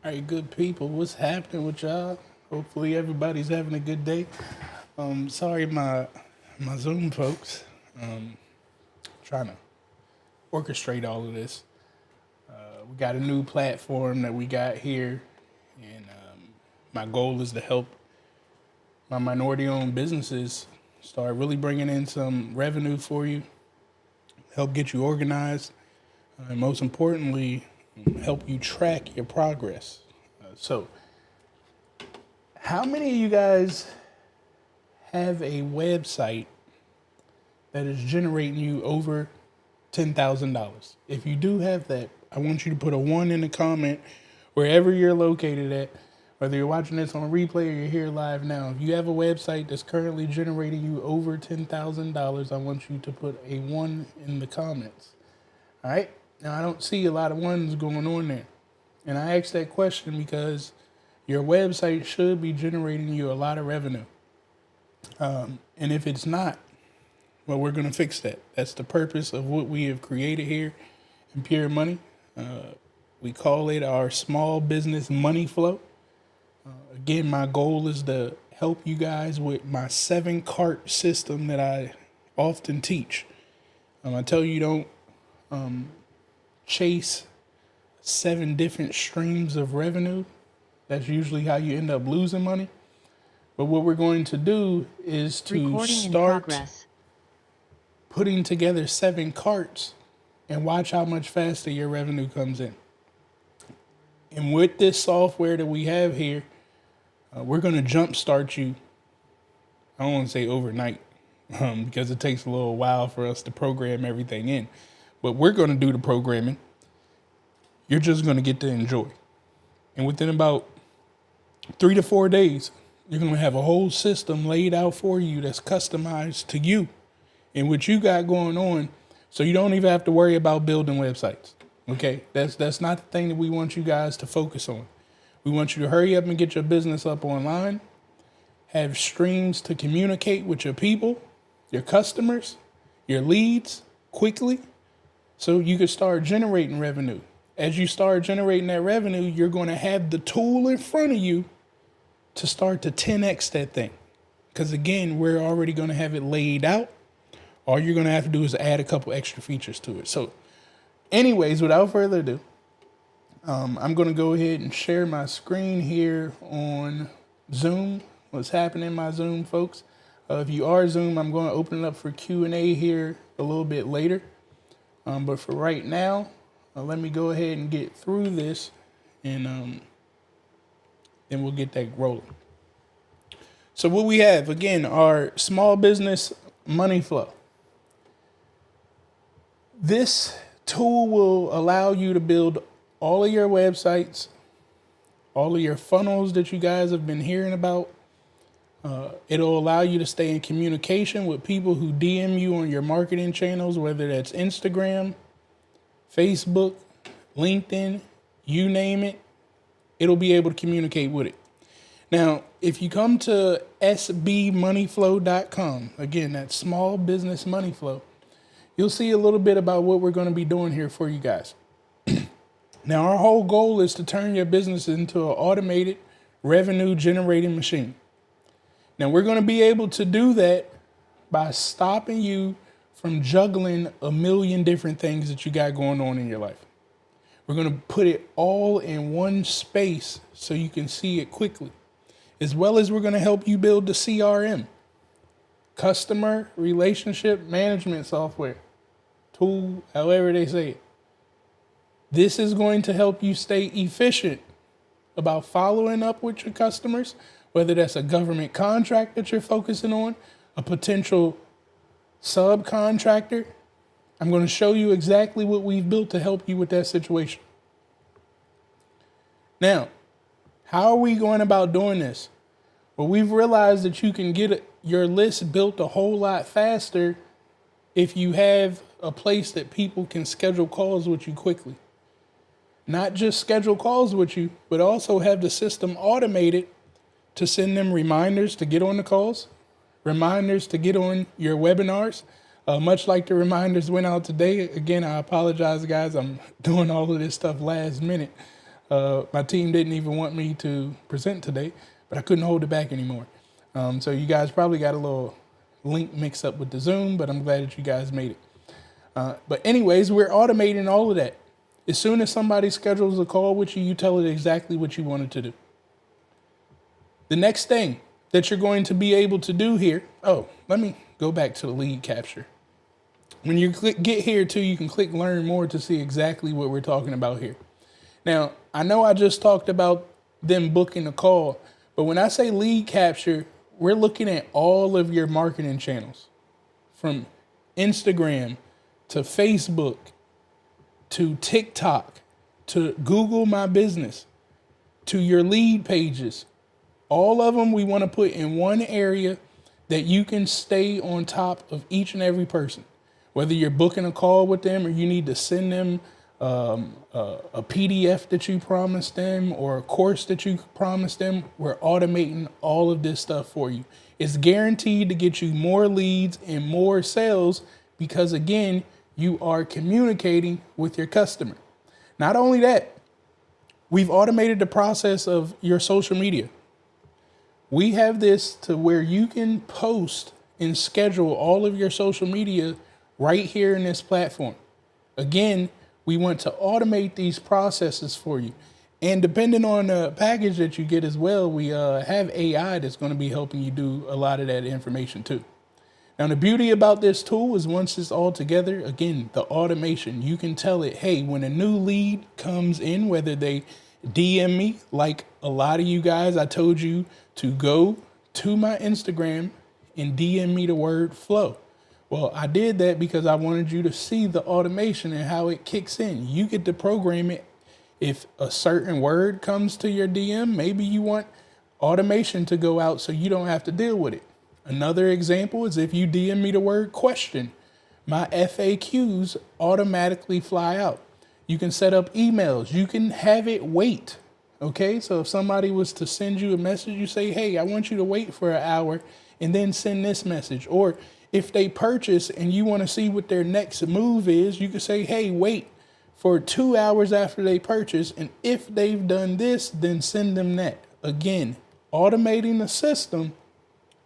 All right, good people. What's happening with y'all? Hopefully everybody's having a good day. Sorry, my Zoom folks. Trying to orchestrate all of this. We got a new platform that we got here, and my goal is to help my minority-owned businesses start really bringing in some revenue for you, help get you organized, and most importantly, help you track your progress. So, how many of you guys have a website that is generating you over $10,000? If you do have that, I want you to put a one in the comment wherever you're located at, whether you're watching this on a replay or you're here live now. If you have a website that's currently generating you over $10,000, I want you to put a one in the comments. All right. Now, I don't see a lot of ones going on there. And I asked that question because your website should be generating you a lot of revenue. And if it's not, well, we're going to fix that. That's the purpose of what we have created here in Pure Money. We call it our small business money flow. Again, my goal is to help you guys with my 7-cart system that I often teach. I tell you, don't chase 7 different streams of revenue. That's usually how you end up losing money. But what we're going to do is to start putting together 7 carts and watch how much faster your revenue comes in. And with this software that we have here, we're going to jumpstart you. I don't want to say overnight because it takes a little while for us to program everything in. But we're going to do the programming. You're just going to get to enjoy. And within about 3 to 4 days, you're going to have a whole system laid out for you that's customized to you and what you got going on. So you don't even have to worry about building websites. Okay, that's not the thing that we want you guys to focus on. We want you to hurry up and get your business up online, have streams to communicate with your people, your customers, your leads quickly, so you can start generating revenue. As you start generating that revenue, you're going to have the tool in front of you to start to 10x that thing. Because again, we're already going to have it laid out. All you're going to have to do is add a couple extra features to it. So anyways, without further ado, I'm going to go ahead and share my screen here on Zoom. What's happening in my Zoom, folks? If you are Zoom, I'm going to open it up for Q&A here a little bit later. But for right now, let me go ahead and get through this, and then we'll get that rolling. So what we have, again, our small business money flow. This tool will allow you to build all of your websites, all of your funnels that you guys have been hearing about. It'll allow you to stay in communication with people who DM you on your marketing channels, whether that's Instagram, Facebook, LinkedIn, you name it. It'll be able to communicate with it. Now, if you come to sbmoneyflow.com, again, that's small business money flow, you'll see a little bit about what we're going to be doing here for you guys. Now, our whole goal is to turn your business into an automated revenue generating machine. Now, we're going to be able to do that by stopping you from juggling a million different things that you got going on in your life. We're going to put it all in one space so you can see it quickly, as well as we're going to help you build the CRM, customer relationship management software, tool, however they say it. This is going to help you stay efficient about following up with your customers, whether that's a government contract that you're focusing on, a potential subcontractor. I'm going to show you exactly what we've built to help you with that situation. Now, how are we going about doing this? Well, we've realized that you can get your list built a whole lot faster if you have a place that people can schedule calls with you quickly. Not just schedule calls with you, but also have the system automated to send them reminders to get on the calls, reminders to get on your webinars, much like the reminders went out today. Again, I apologize, guys. I'm doing all of this stuff last minute. My team didn't even want me to present today, but I couldn't hold it back anymore. So you guys probably got a little link mix up with the Zoom, but I'm glad that you guys made it. But anyways, we're automating all of that. As soon as somebody schedules a call with you, you tell it exactly what you wanted to do. The next thing that you're going to be able to do here, let me go back to the lead capture. When you get here too, you can click learn more to see exactly what we're talking about here. Now, I know I just talked about them booking a call, but when I say lead capture, we're looking at all of your marketing channels, from Instagram to Facebook to TikTok to Google My Business to your lead pages. All of them we want to put in one area that you can stay on top of each and every person. Whether you're booking a call with them or you need to send them a PDF that you promised them or a course that you promised them, we're automating all of this stuff for you. It's guaranteed to get you more leads and more sales because, again, you are communicating with your customer. Not only that, we've automated the process of your social media. We have this to where you can post and schedule all of your social media right here in this platform. Again, we want to automate these processes for you. And depending on the package that you get as well, we have AI that's going to be helping you do a lot of that information too. Now, the beauty about this tool is once it's all together, again, the automation, you can tell it, hey, when a new lead comes in, whether they DM me, like a lot of you guys, I told you to go to my Instagram and DM me the word flow. Well, I did that because I wanted you to see the automation and how it kicks in. You get to program it. If a certain word comes to your DM, maybe you want automation to go out so you don't have to deal with it. Another example is if you DM me the word question, my FAQs automatically fly out. You can set up emails. You can have it wait. Okay, so if somebody was to send you a message, you say, hey, I want you to wait for an hour and then send this message. Or if they purchase and you want to see what their next move is, you can say, hey, wait for 2 hours after they purchase. And if they've done this, then send them that. Again, automating the system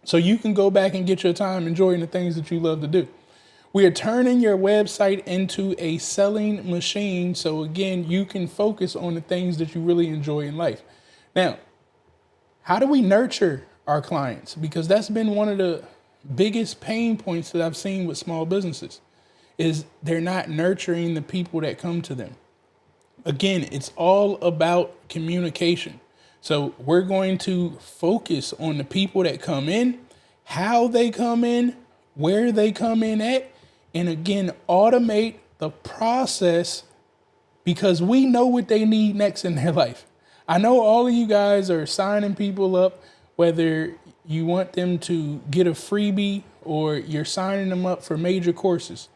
so you can go back and get your time enjoying the things that you love to do. We are turning your website into a selling machine. So again, you can focus on the things that you really enjoy in life. Now, how do we nurture our clients? Because that's been one of the biggest pain points that I've seen with small businesses is they're not nurturing the people that come to them. Again, it's all about communication. So we're going to focus on the people that come in, how they come in, where they come in at, and again, automate the process because we know what they need next in their life. I know all of you guys are signing people up, whether you want them to get a freebie or you're signing them up for major courses.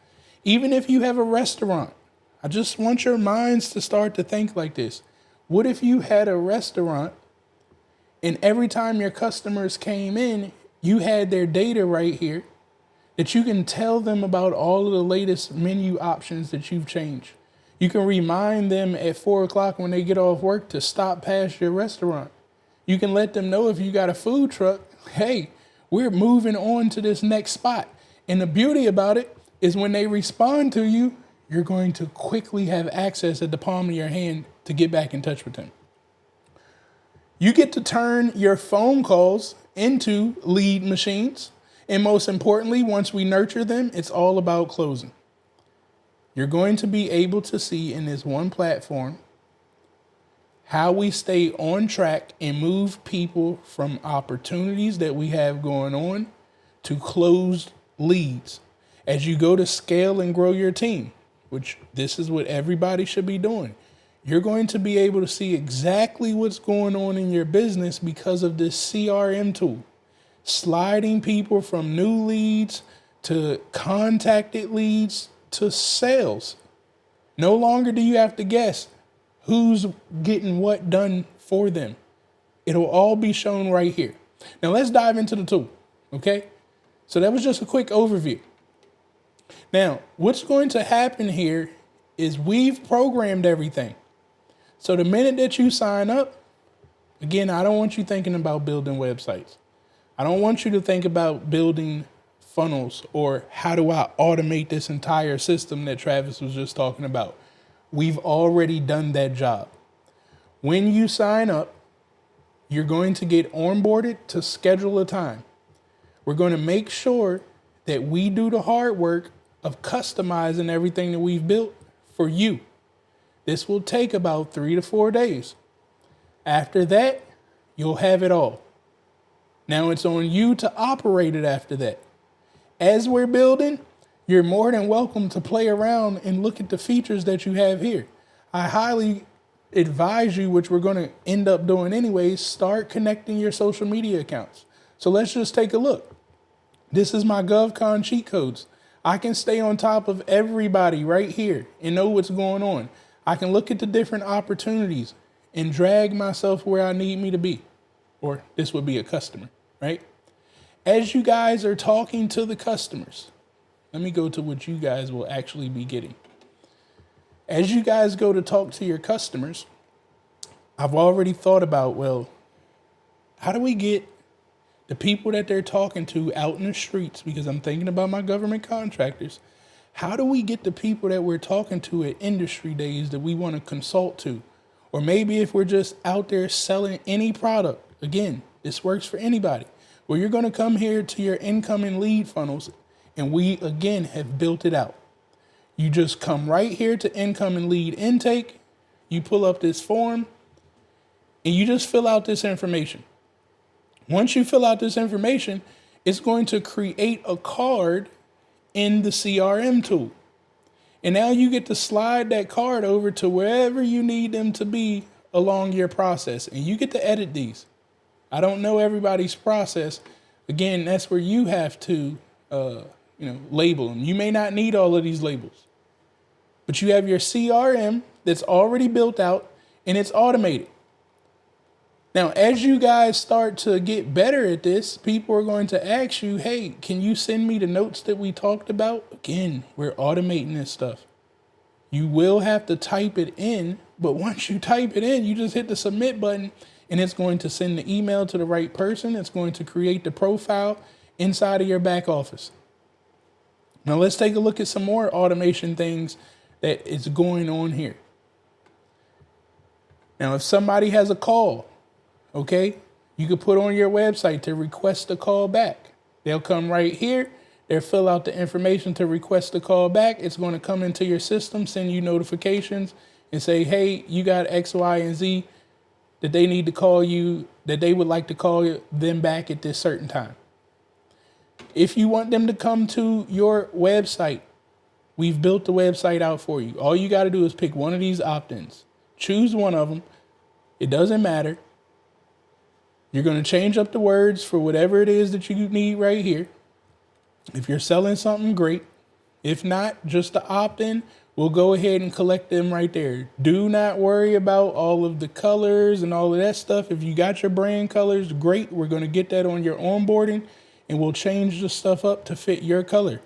Even if you have a restaurant, I just want your minds to start to think like this. What if you had a restaurant and every time your customers came in, you had their data right here that you can tell them about all of the latest menu options that you've changed. You can remind them at 4 o'clock when they get off work to stop past your restaurant. You can let them know if you got a food truck, hey, we're moving on to this next spot. And the beauty about it is when they respond to you, you're going to quickly have access at the palm of your hand to get back in touch with them. You get to turn your phone calls into lead machines. And most importantly, once we nurture them, it's all about closing. You're going to be able to see in this one platform how we stay on track and move people from opportunities that we have going on to closed leads. As you go to scale and grow your team, which this is what everybody should be doing, you're going to be able to see exactly what's going on in your business because of this CRM tool. Sliding people from new leads to contacted leads to sales. No longer do you have to guess who's getting what done for them. It'll all be shown right here. Now let's dive into the tool, okay? So that was just a quick overview. Now, what's going to happen here is we've programmed everything. So the minute that you sign up, again, I don't want you thinking about building websites. I don't want you to think about building funnels or how do I automate this entire system that Travis was just talking about. We've already done that job. When you sign up, you're going to get onboarded to schedule a time. We're going to make sure that we do the hard work of customizing everything that we've built for you. This will take about 3 to 4 days. After that, you'll have it all. Now it's on you to operate it after that. As we're building, you're more than welcome to play around and look at the features that you have here. I highly advise you, which we're going to end up doing anyways, start connecting your social media accounts. So let's just take a look. This is my GovCon cheat codes. I can stay on top of everybody right here and know what's going on. I can look at the different opportunities and drag myself where I need me to be. Or this would be a customer, right? As you guys are talking to the customers, let me go to what you guys will actually be getting. As you guys go to talk to your customers, I've already thought about, well, how do we get the people that they're talking to out in the streets? Because I'm thinking about my government contractors. How do we get the people that we're talking to at industry days that we want to consult to? Or maybe if we're just out there selling any product, again, this works for anybody. Well, you're going to come here to your incoming lead funnels, and we, again, have built it out. You just come right here to incoming lead intake. You pull up this form and you just fill out this information. Once you fill out this information, it's going to create a card in the CRM tool. And now you get to slide that card over to wherever you need them to be along your process. And you get to edit these. I don't know everybody's process. Again, that's where you have to label them. You may not need all of these labels. But you have your CRM that's already built out and it's automated. Now, as you guys start to get better at this, people are going to ask you, hey, can you send me the notes that we talked about? Again, we're automating this stuff. You will have to type it in, but once you type it in, you just hit the submit button and it's going to send the email to the right person. It's going to create the profile inside of your back office. Now, let's take a look at some more automation things that is going on here. Now, if somebody has a call, okay, you could put on your website to request a call back. They'll come right here. They'll fill out the information to request a call back. It's going to come into your system, send you notifications and say, hey, you got X, Y, and Z that they need to call you, that they would like to call them back at this certain time. If you want them to come to your website, we've built the website out for you. All you got to do is pick one of these opt-ins. Choose one of them. It doesn't matter. You're going to change up the words for whatever it is that you need right here. If you're selling something, great. If not, just the opt-in, we'll go ahead and collect them right there. Do not worry about all of the colors and all of that stuff. If you got your brand colors, great. We're going to get that on your onboarding and we'll change the stuff up to fit your color.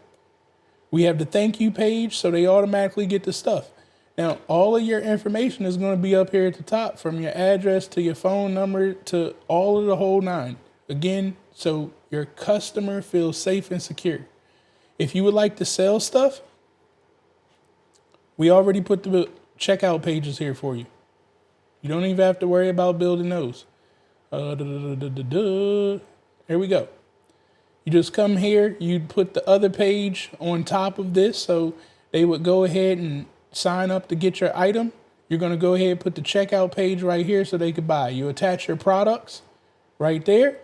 We have the thank you page, so they automatically get the stuff. Now, all of your information is going to be up here at the top, from your address to your phone number to all of the whole nine. Again, so your customer feels safe and secure. If you would like to sell stuff, we already put the checkout pages here for you. You don't even have to worry about building those. There we go. You just come here, you'd put the other page on top of this, so they would go ahead and sign up to get your item. You're going to go ahead and put the checkout page right here so they could buy. You attach your products right there.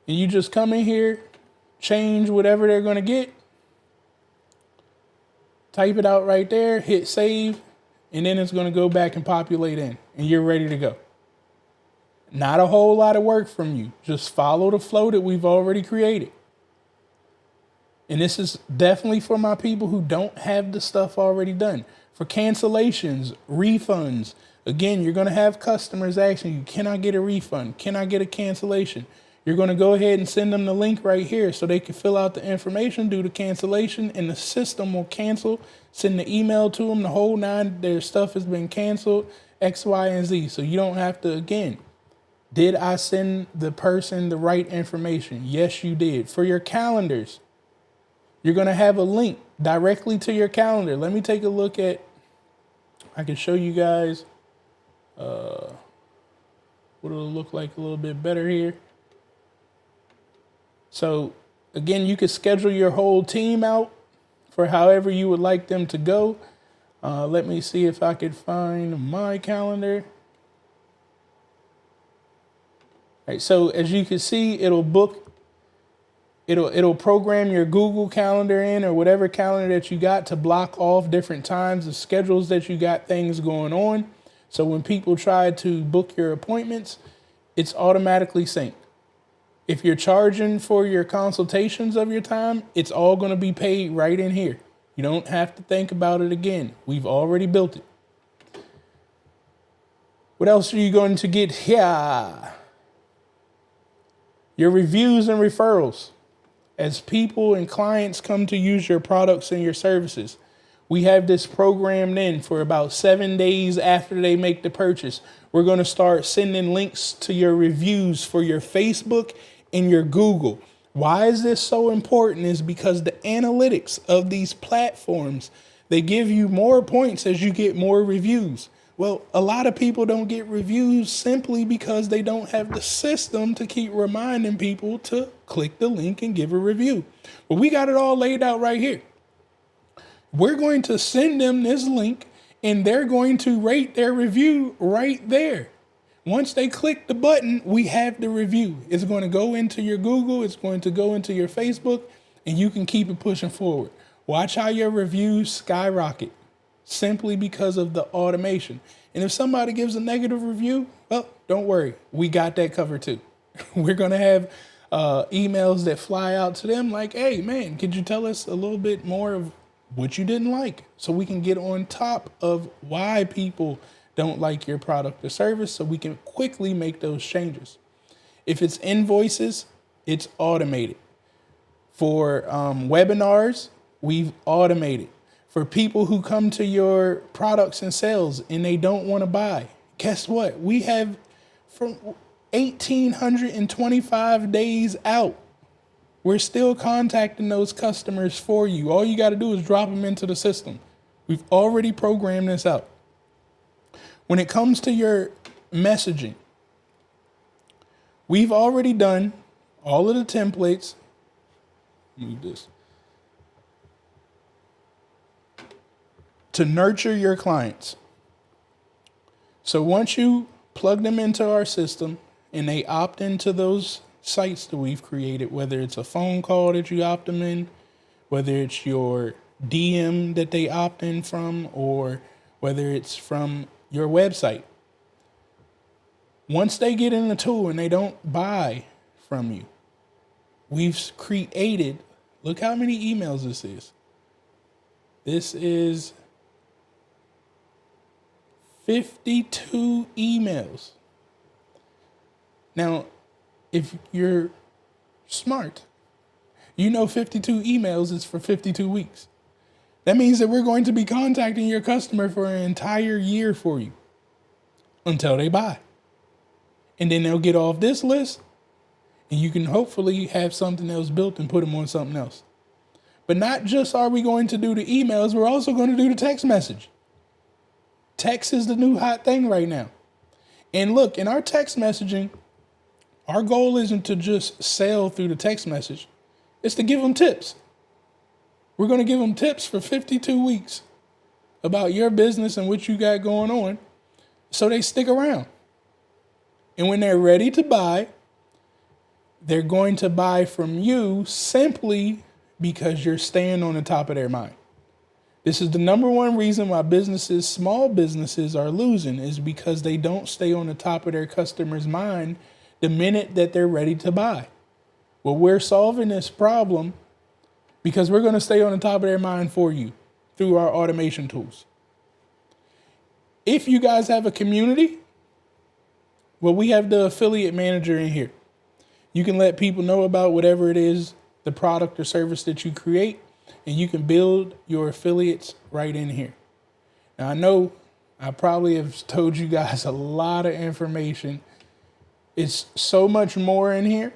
And you just come in here, change whatever they're going to get, type it out right there, hit save, and then it's going to go back and populate in, and you're ready to go. Not a whole lot of work from you. Just follow the flow that we've already created. And this is definitely for my people who don't have the stuff already done. For cancellations, refunds. Again, you're going to have customers asking you, can I get a refund? Can I get a cancellation? You're going to go ahead and send them the link right here so they can fill out the information, do the cancellation, and the system will cancel. Send the email to them, the whole nine, their stuff has been canceled, X, Y, and Z. So you don't have to, again, did I send the person the right information? Yes, you did. For your calendars, you're going to have a link directly to your calendar. Let me take a look at, I can show you guys what it'll look like a little bit better here. So again, you could schedule your whole team out for however you would like them to go. Let me see if I could find my calendar. All right, so as you can see, it'll program your Google Calendar in or whatever calendar that you got to block off different times of schedules that you got things going on. So when people try to book your appointments, it's automatically synced. If you're charging for your consultations of your time, it's all going to be paid right in here. You don't have to think about it again. We've already built it. What else are you going to get here? Your reviews and referrals. As people and clients come to use your products and your services, we have this programmed in for about 7 days after they make the purchase. We're going to start sending links to your reviews for your Facebook and your Google. Why is this so important? Is because the analytics of these platforms, they give you more points as you get more reviews. Well, a lot of people don't get reviews simply because they don't have the system to keep reminding people to click the link and give a review. Well, we got it all laid out right here. We're going to send them this link and they're going to rate their review right there. Once they click the button, we have the review. It's going to go into your Google. It's going to go into your Facebook, and you can keep it pushing forward. Watch how your reviews skyrocket simply because of the automation. And if somebody gives a negative review, well, don't worry. We got that covered too. We're going to have emails that fly out to them like, hey, man, could you tell us a little bit more of what you didn't like so we can get on top of why people don't like your product or service so we can quickly make those changes. If it's invoices, it's automated. For webinars, we've automated. For people who come to your products and sales and they don't want to buy, guess what? We have from 1,825 days out. We're still contacting those customers for you. All you got to do is drop them into the system. We've already programmed this out. When it comes to your messaging, we've already done all of the templates. Move this. To nurture your clients. So once you plug them into our system and they opt into those sites that we've created, whether it's a phone call that you opt them in, whether it's your DM that they opt in from, or whether it's from your website. Once they get in the tool and they don't buy from you, we've created, look how many emails this is. This is 52 emails. Now, if you're smart, you know 52 emails is for 52 weeks. That means that we're going to be contacting your customer for an entire year for you until they buy. And then they'll get off this list and you can hopefully have something else built and put them on something else. But not just are we going to do the emails, we're also going to do the text message. Text is the new hot thing right now. And look, in our text messaging, our goal isn't to just sell through the text message. It's to give them tips. We're going to give them tips for 52 weeks about your business and what you got going on so they stick around. And when they're ready to buy, they're going to buy from you simply because you're staying on the top of their mind. This is the number one reason why businesses, small businesses, are losing, is because they don't stay on the top of their customer's mind the minute that they're ready to buy. Well, we're solving this problem because we're going to stay on the top of their mind for you through our automation tools. If you guys have a community, well, we have the affiliate manager in here. You can let people know about whatever it is, the product or service that you create, and you can build your affiliates right in here. Now, I know I probably have told you guys a lot of information. It's so much more in here,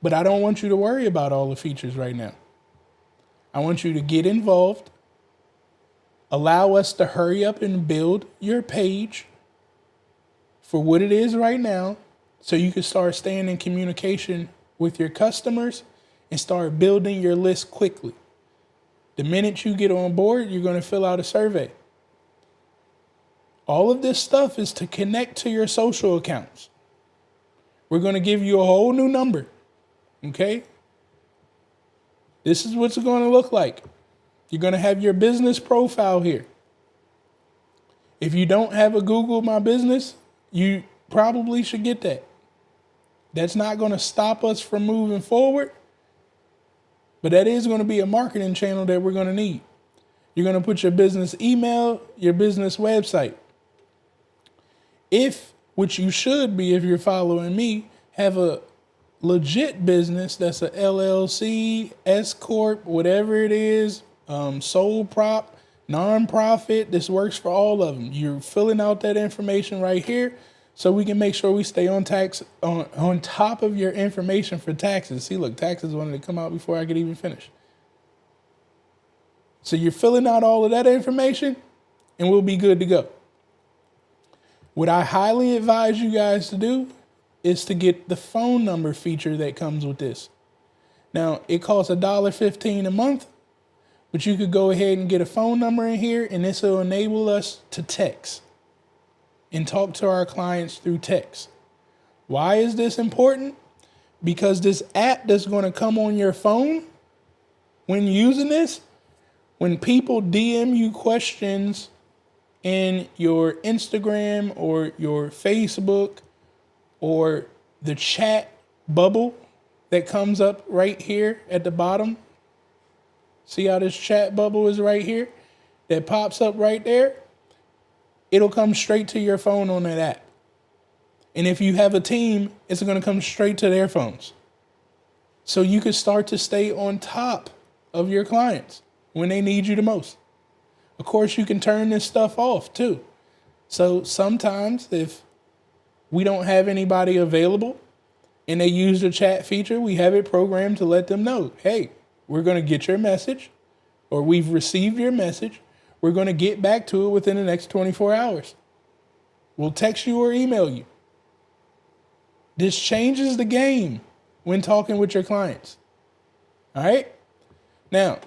but I don't want you to worry about all the features right now. I want you to get involved. Allow us to hurry up and build your page for what it is right now, so you can start staying in communication with your customers and start building your list quickly. The minute you get on board, you're going to fill out a survey. All of this stuff is to connect to your social accounts. We're going to give you a whole new number. Okay? This is what's going to look like. You're going to have your business profile here. If you don't have a Google My Business, you probably should get that. That's not going to stop us from moving forward, but that is going to be a marketing channel that we're going to need. You're going to put your business email, your business website. Which you should be if you're following me, have a legit business that's a LLC, S Corp, whatever it is, sole prop, nonprofit. This works for all of them. You're filling out that information right here so we can make sure we stay on top of your information for taxes. See, look, taxes wanted to come out before I could even finish. So you're filling out all of that information and we'll be good to go. What I highly advise you guys to do is to get the phone number feature that comes with this. Now, it costs $1.15 a month, but you could go ahead and get a phone number in here, and this will enable us to text and talk to our clients through text. Why is this important? Because this app that's going to come on your phone when using this, when people DM you questions in your Instagram or your Facebook or the chat bubble that comes up right here at the bottom. See how this chat bubble is right here? That pops up right there. It'll come straight to your phone on that app. And if you have a team, it's going to come straight to their phones. So you can start to stay on top of your clients when they need you the most. Of course, you can turn this stuff off too. So sometimes if we don't have anybody available and they use the chat feature, we have it programmed to let them know, hey, we're going to get your message, or we've received your message. We're going to get back to it within the next 24 hours. We'll text you or email you. This changes the game when talking with your clients. All right? Now,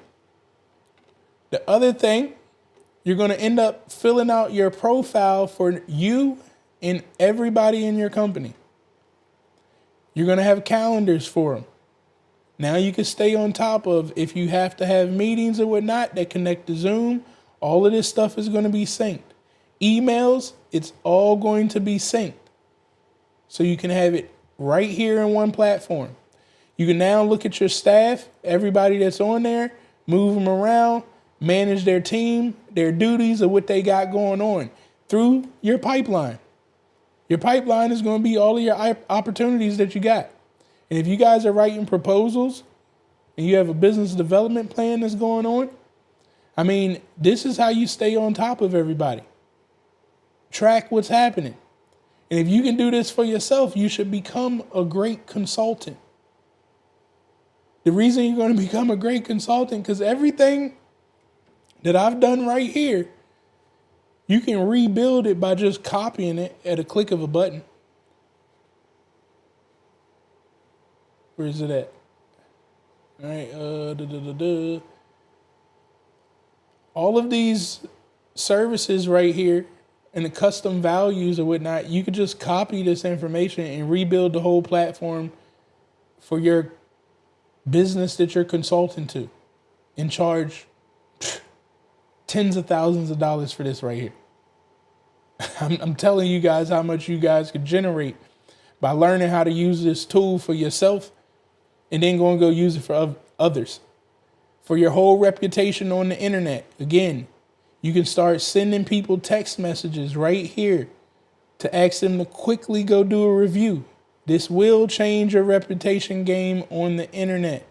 the other thing, you're going to end up filling out your profile for you and everybody in your company. You're going to have calendars for them. Now you can stay on top of if you have to have meetings or whatnot that connect to Zoom. All of this stuff is going to be synced. Emails, it's all going to be synced. So you can have it right here in one platform. You can now look at your staff, everybody that's on there, move them around, manage their team, their duties, or what they got going on through your pipeline. Your pipeline is going to be all of your opportunities that you got. And if you guys are writing proposals and you have a business development plan that's going on, I mean, this is how you stay on top of everybody. Track what's happening. And if you can do this for yourself, you should become a great consultant. The reason you're going to become a great consultant, because everything that I've done right here, you can rebuild it by just copying it at a click of a button. Where is it at? All right. All of these services right here and the custom values or whatnot, you could just copy this information and rebuild the whole platform for your business that you're consulting to and charge tens of thousands of dollars for this right here. I'm telling you guys how much you guys could generate by learning how to use this tool for yourself and then go use it for others. For your whole reputation on the internet. Again, you can start sending people text messages right here to ask them to quickly go do a review. This will change your reputation game on the internet.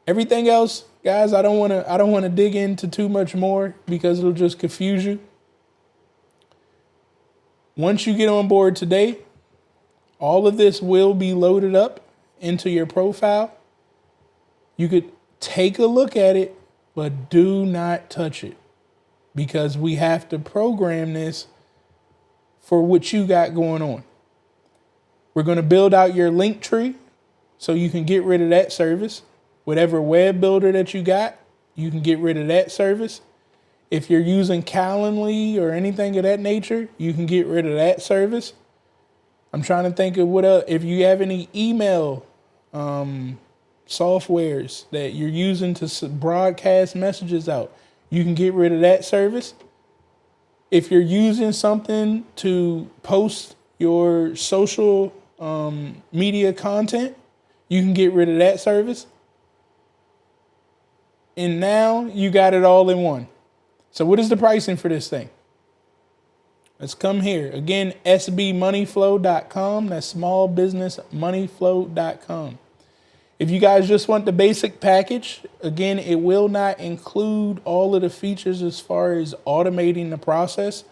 Everything else, guys, I don't want to dig into too much more because it'll just confuse you. Once you get on board today, all of this will be loaded up into your profile. You could take a look at it, but do not touch it because we have to program this for what you got going on. We're going to build out your link tree so you can get rid of that service. Whatever web builder that you got, you can get rid of that service. If you're using Calendly or anything of that nature, you can get rid of that service. I'm trying to think of what else. If you have any email softwares that you're using to broadcast messages out, you can get rid of that service. If you're using something to post your social media content, you can get rid of that service. And now you got it all in one. So what is the pricing for this thing? Let's come here. Again, sbmoneyflow.com. That's smallbusinessmoneyflow.com. If you guys just want the basic package, again, it will not include all of the features as far as automating the process.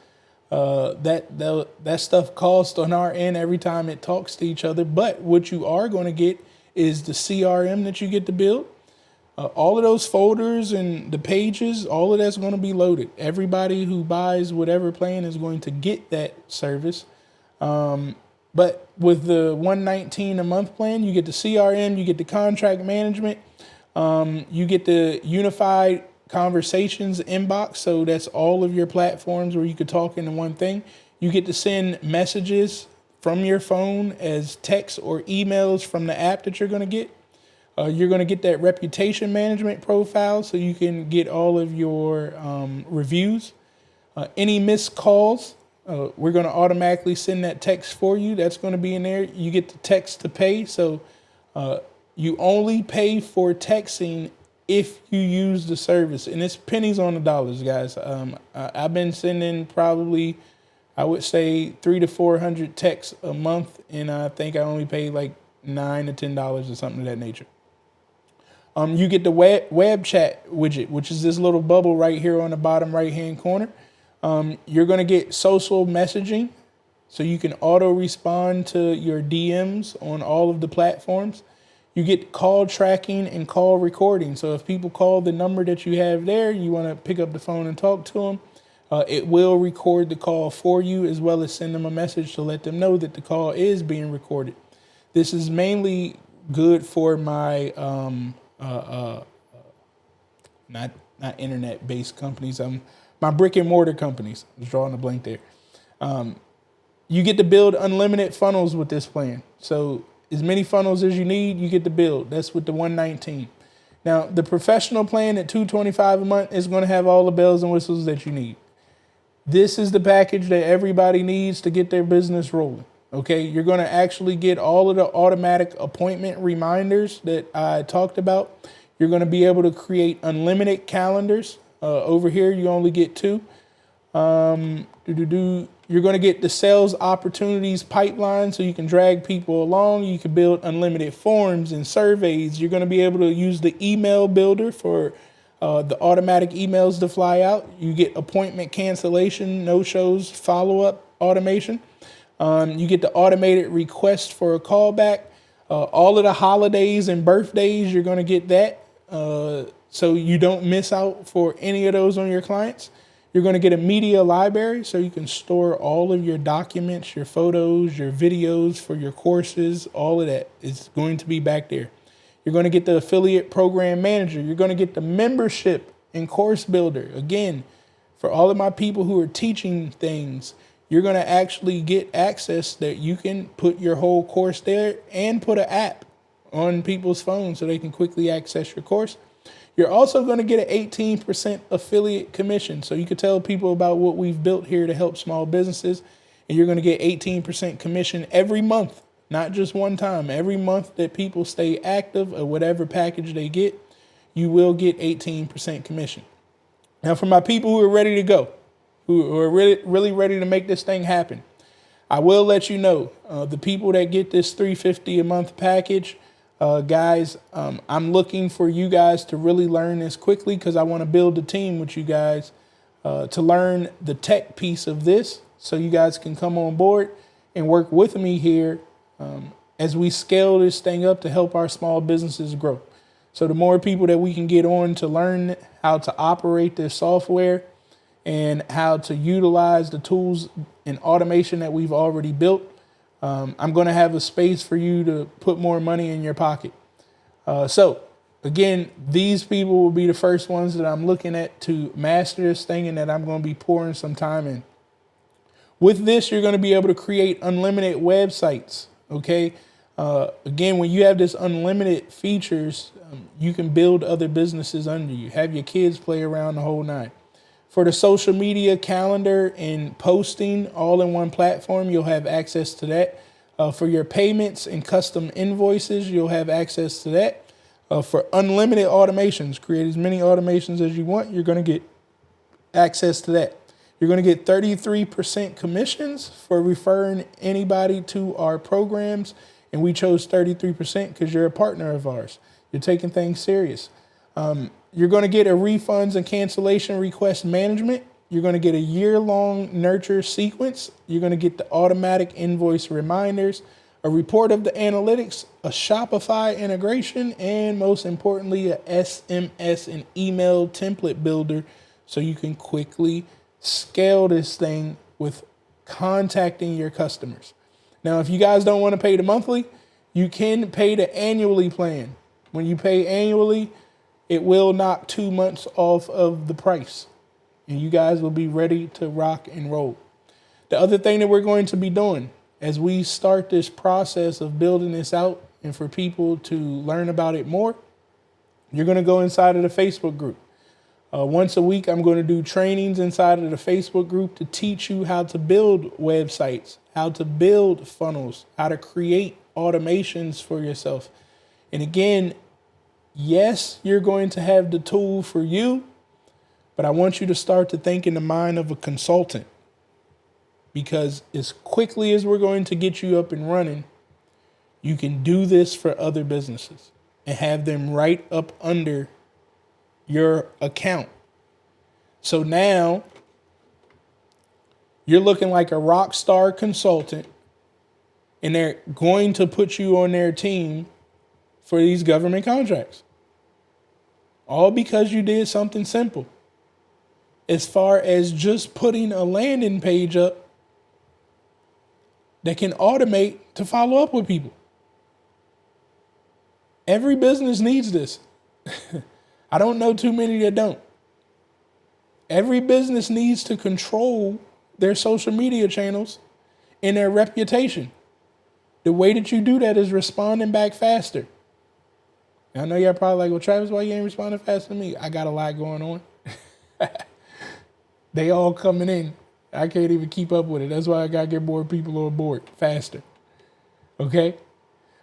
That stuff costs on our end every time it talks to each other. But what you are going to get is the CRM that you get to build. All of those folders and the pages, all of that's going to be loaded. Everybody who buys whatever plan is going to get that service. But with the $119 a month plan, you get the CRM, you get the contract management, you get the unified conversations inbox. So that's all of your platforms where you could talk into one thing. You get to send messages from your phone as text or emails from the app that you're going to get. You're going to get that reputation management profile so you can get all of your reviews. Any missed calls, we're going to automatically send that text for you. That's going to be in there. You get the text to pay. So you only pay for texting if you use the service. And it's pennies on the dollars, guys. I've been sending probably, I would say, 300 to 400 texts a month. And I think I only pay like $9 to $10 or something of that nature. You get the web chat widget, which is this little bubble right here on the bottom right-hand corner. You're going to get social messaging, so you can auto respond to your DMs on all of the platforms. You get call tracking and call recording. So if people call the number that you have there, you want to pick up the phone and talk to them, it will record the call for you as well as send them a message to let them know that the call is being recorded. This is mainly good for my not internet-based companies. My brick and mortar companies. I was drawing a blank there. You get to build unlimited funnels with this plan. So as many funnels as you need, you get to build. That's with the 119. Now the professional plan at $225 a month is going to have all the bells and whistles that you need. This is the package that everybody needs to get their business rolling. Okay, you're going to actually get all of the automatic appointment reminders that I talked about. You're going to be able to create unlimited calendars. Over here, you only get 2. You're going to get the sales opportunities pipeline so you can drag people along. You can build unlimited forms and surveys. You're going to be able to use the email builder for the automatic emails to fly out. You get appointment cancellation, no-shows, follow-up automation. You get the automated request for a callback. All of the holidays and birthdays, you're going to get that. So you don't miss out for any of those on your clients. You're going to get a media library so you can store all of your documents, your photos, your videos for your courses. All of that is going to be back there. You're going to get the affiliate program manager. You're going to get the membership and course builder. Again, for all of my people who are teaching things, you're going to actually get access that you can put your whole course there and put an app on people's phones so they can quickly access your course. You're also going to get an 18% affiliate commission. So you can tell people about what we've built here to help small businesses. And you're going to get 18% commission every month, not just one time. Every month that people stay active or whatever package they get, you will get 18% commission. Now, for my people who are ready to go, who are really ready to make this thing happen, I will let you know, the people that get this $350 a month package, guys, I'm looking for you guys to really learn this quickly because I want to build a team with you guys to learn the tech piece of this so you guys can come on board and work with me here as we scale this thing up to help our small businesses grow. So the more people that we can get on to learn how to operate this software and how to utilize the tools and automation that we've already built, I'm going to have a space for you to put more money in your pocket. So again, these people will be the first ones that I'm looking at to master this thing and that I'm going to be pouring some time in. With this, you're going to be able to create unlimited websites. Okay. Again, when you have this unlimited features, you can build other businesses under you, have your kids play around the whole nine. For the social media calendar and posting all in one platform, you'll have access to that. For your payments and custom invoices, you'll have access to that. For unlimited automations, create as many automations as you want, you're going to get access to that. You're going to get 33% commissions for referring anybody to our programs. And we chose 33% because you're a partner of ours. You're taking things serious. You're going to get a refunds and cancellation request management. You're going to get a year-long nurture sequence. You're going to get the automatic invoice reminders, a report of the analytics, a Shopify integration, and most importantly, a SMS and email template builder so you can quickly scale this thing with contacting your customers. Now, if you guys don't want to pay the monthly, you can pay the annually plan. When you pay annually, it will knock 2 months off of the price, and you guys will be ready to rock and roll. The other thing that we're going to be doing as we start this process of building this out and for people to learn about it more, you're going to go inside of the Facebook group. Once a week, I'm going to do trainings inside of the Facebook group to teach you how to build websites, how to build funnels, how to create automations for yourself. And again, yes, you're going to have the tool for you, but I want you to start to think in the mind of a consultant, because as quickly as we're going to get you up and running, you can do this for other businesses and have them right up under your account. So now you're looking like a rock star consultant, and they're going to put you on their team for these government contracts. All because you did something simple. As far as just putting a landing page up that can automate to follow up with people. Every business needs this. I don't know too many that don't. Every business needs to control their social media channels and their reputation. The way that you do that is responding back faster. I know y'all probably like, well, Travis, why you ain't responding faster than me? I got a lot going on. They all coming in. I can't even keep up with it. That's why I got to get more people on board faster. Okay?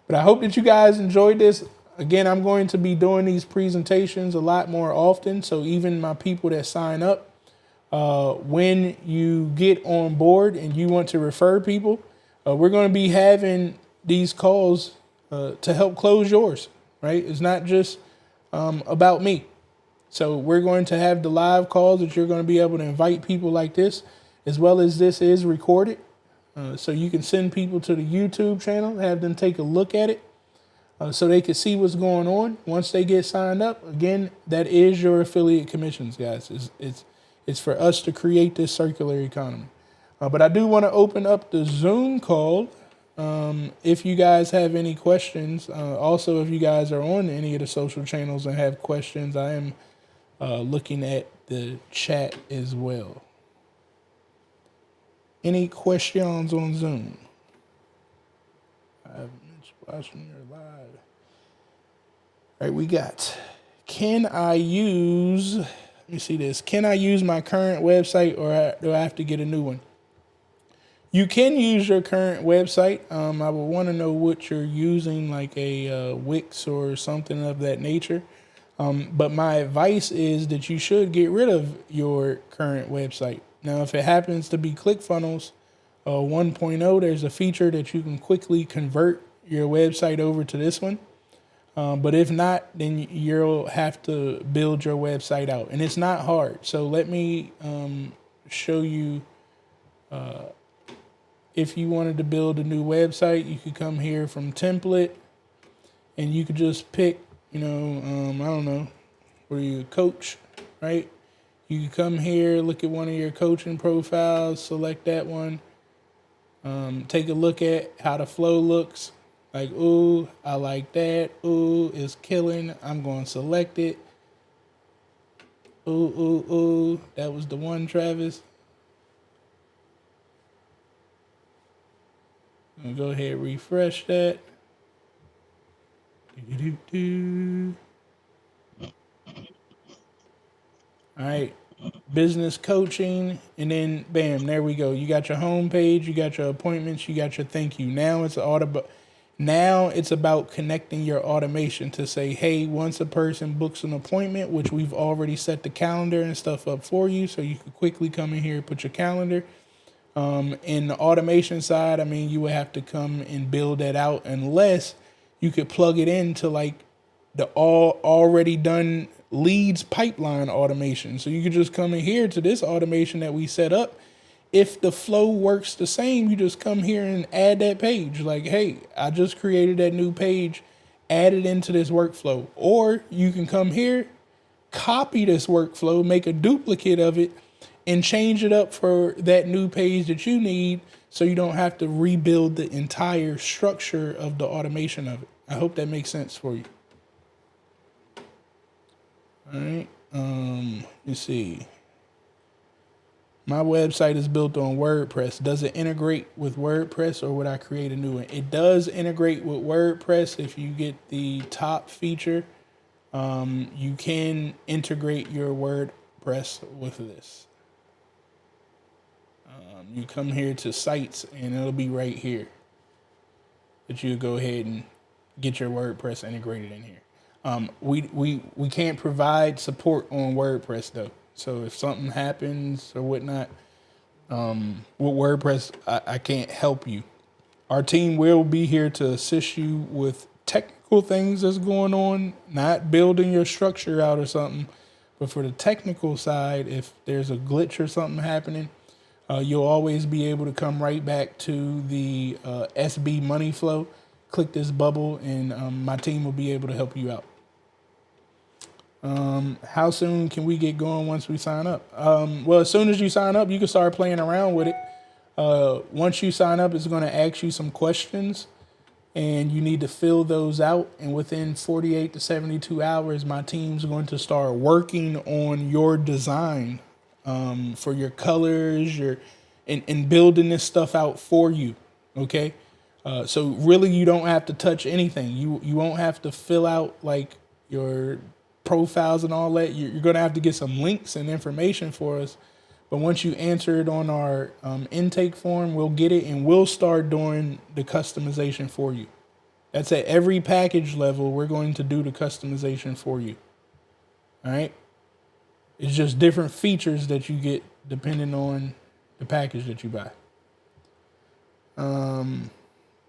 But I hope that you guys enjoyed this. Again, I'm going to be doing these presentations a lot more often. So even my people that sign up, when you get on board and you want to refer people, we're going to be having these calls to help close yours, right? It's not just about me. So we're going to have the live calls that you're going to be able to invite people like this, as well as this is recorded. So you can send people to the YouTube channel, have them take a look at it. So they can see what's going on once they get signed up. Again, that is your affiliate commissions, guys. It's for us to create this circular economy. But I do want to open up the Zoom call. If you guys have any questions, also if you guys are on any of the social channels and have questions, I am looking at the chat as well. Any questions on Zoom? I've watching your live. All right, we got, can I use my current website, or do I have to get a new one? You can use your current website. I would want to know what you're using, like a Wix or something of that nature. But my advice is that you should get rid of your current website. Now, if it happens to be ClickFunnels, 1.0, there's a feature that you can quickly convert your website over to this one. But if not, then you'll have to build your website out. And it's not hard. So let me show you. If you wanted to build a new website, you could come here from template and you could just pick, I don't know, where you coach, right? You can come here, look at one of your coaching profiles, select that one. Take a look at how the flow looks. Like, ooh, I like that. Ooh, it's killing. I'm going to select it. Ooh, ooh, ooh. That was the one, Travis. I'm gonna go ahead and refresh that. All right, business coaching, and then bam, there we go. You got your home page, you got your appointments, you got your thank you. Now it's about connecting your automation to say, hey, once a person books an appointment, which we've already set the calendar and stuff up for you, so you can quickly come in here and put your calendar. In the automation side, you would have to come and build that out unless you could plug it into like the already done leads pipeline automation. So you could just come in here to this automation that we set up. If the flow works the same, you just come here and add that page. Like, hey, I just created that new page, add it into this workflow. Or you can come here, copy this workflow, make a duplicate of it, and change it up for that new page that you need so you don't have to rebuild the entire structure of the automation of it. I hope that makes sense for you. All right. Let's see. My website is built on WordPress. Does it integrate with WordPress or would I create a new one? It does integrate with WordPress. If you get the top feature, you can integrate your WordPress with this. You come here to sites and it'll be right here that you go ahead and get your WordPress integrated in here. We can't provide support on WordPress though. So if something happens or whatnot, with WordPress, I can't help you. Our team will be here to assist you with technical things that's going on, not building your structure out or something. But for the technical side, if there's a glitch or something happening, you'll always be able to come right back to the SB Money Flow, click this bubble, and my team will be able to help you out. How soon can we get going once we sign up? Well, as soon as you sign up, you can start playing around with it. Once you sign up, it's going to ask you some questions, and you need to fill those out. And within 48 to 72 hours, my team's going to start working on your design for your colors, and building this stuff out for you. Okay. So really you don't have to touch anything. You won't have to fill out like your profiles and all that. You're going to have to get some links and information for us. But once you answer it on our intake form, we'll get it and we'll start doing the customization for you. That's at every package level. We're going to do the customization for you. All right. It's just different features that you get depending on the package that you buy.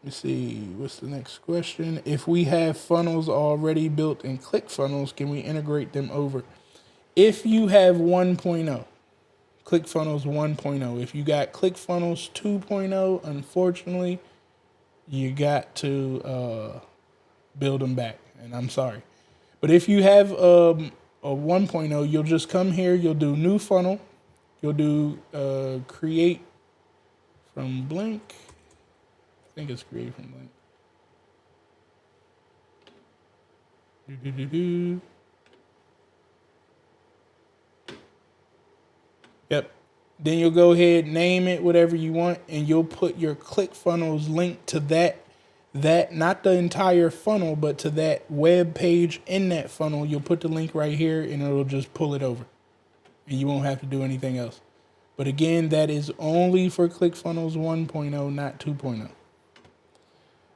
Let's see, what's the next question? If we have funnels already built in ClickFunnels, can we integrate them over? If you have 1.0, ClickFunnels 1.0. If you got ClickFunnels 2.0, unfortunately, you got to build them back, and I'm sorry. But if you have a 1.0, you'll just come here, you'll do new funnel, you'll do create from blank. I think it's create from blank. Yep. Then you'll go ahead, name it whatever you want, and you'll put your ClickFunnels link to that not the entire funnel, but to that web page in that funnel. You'll put the link right here and it'll just pull it over and you won't have to do anything else. But again, that is only for ClickFunnels 1.0, not 2.0.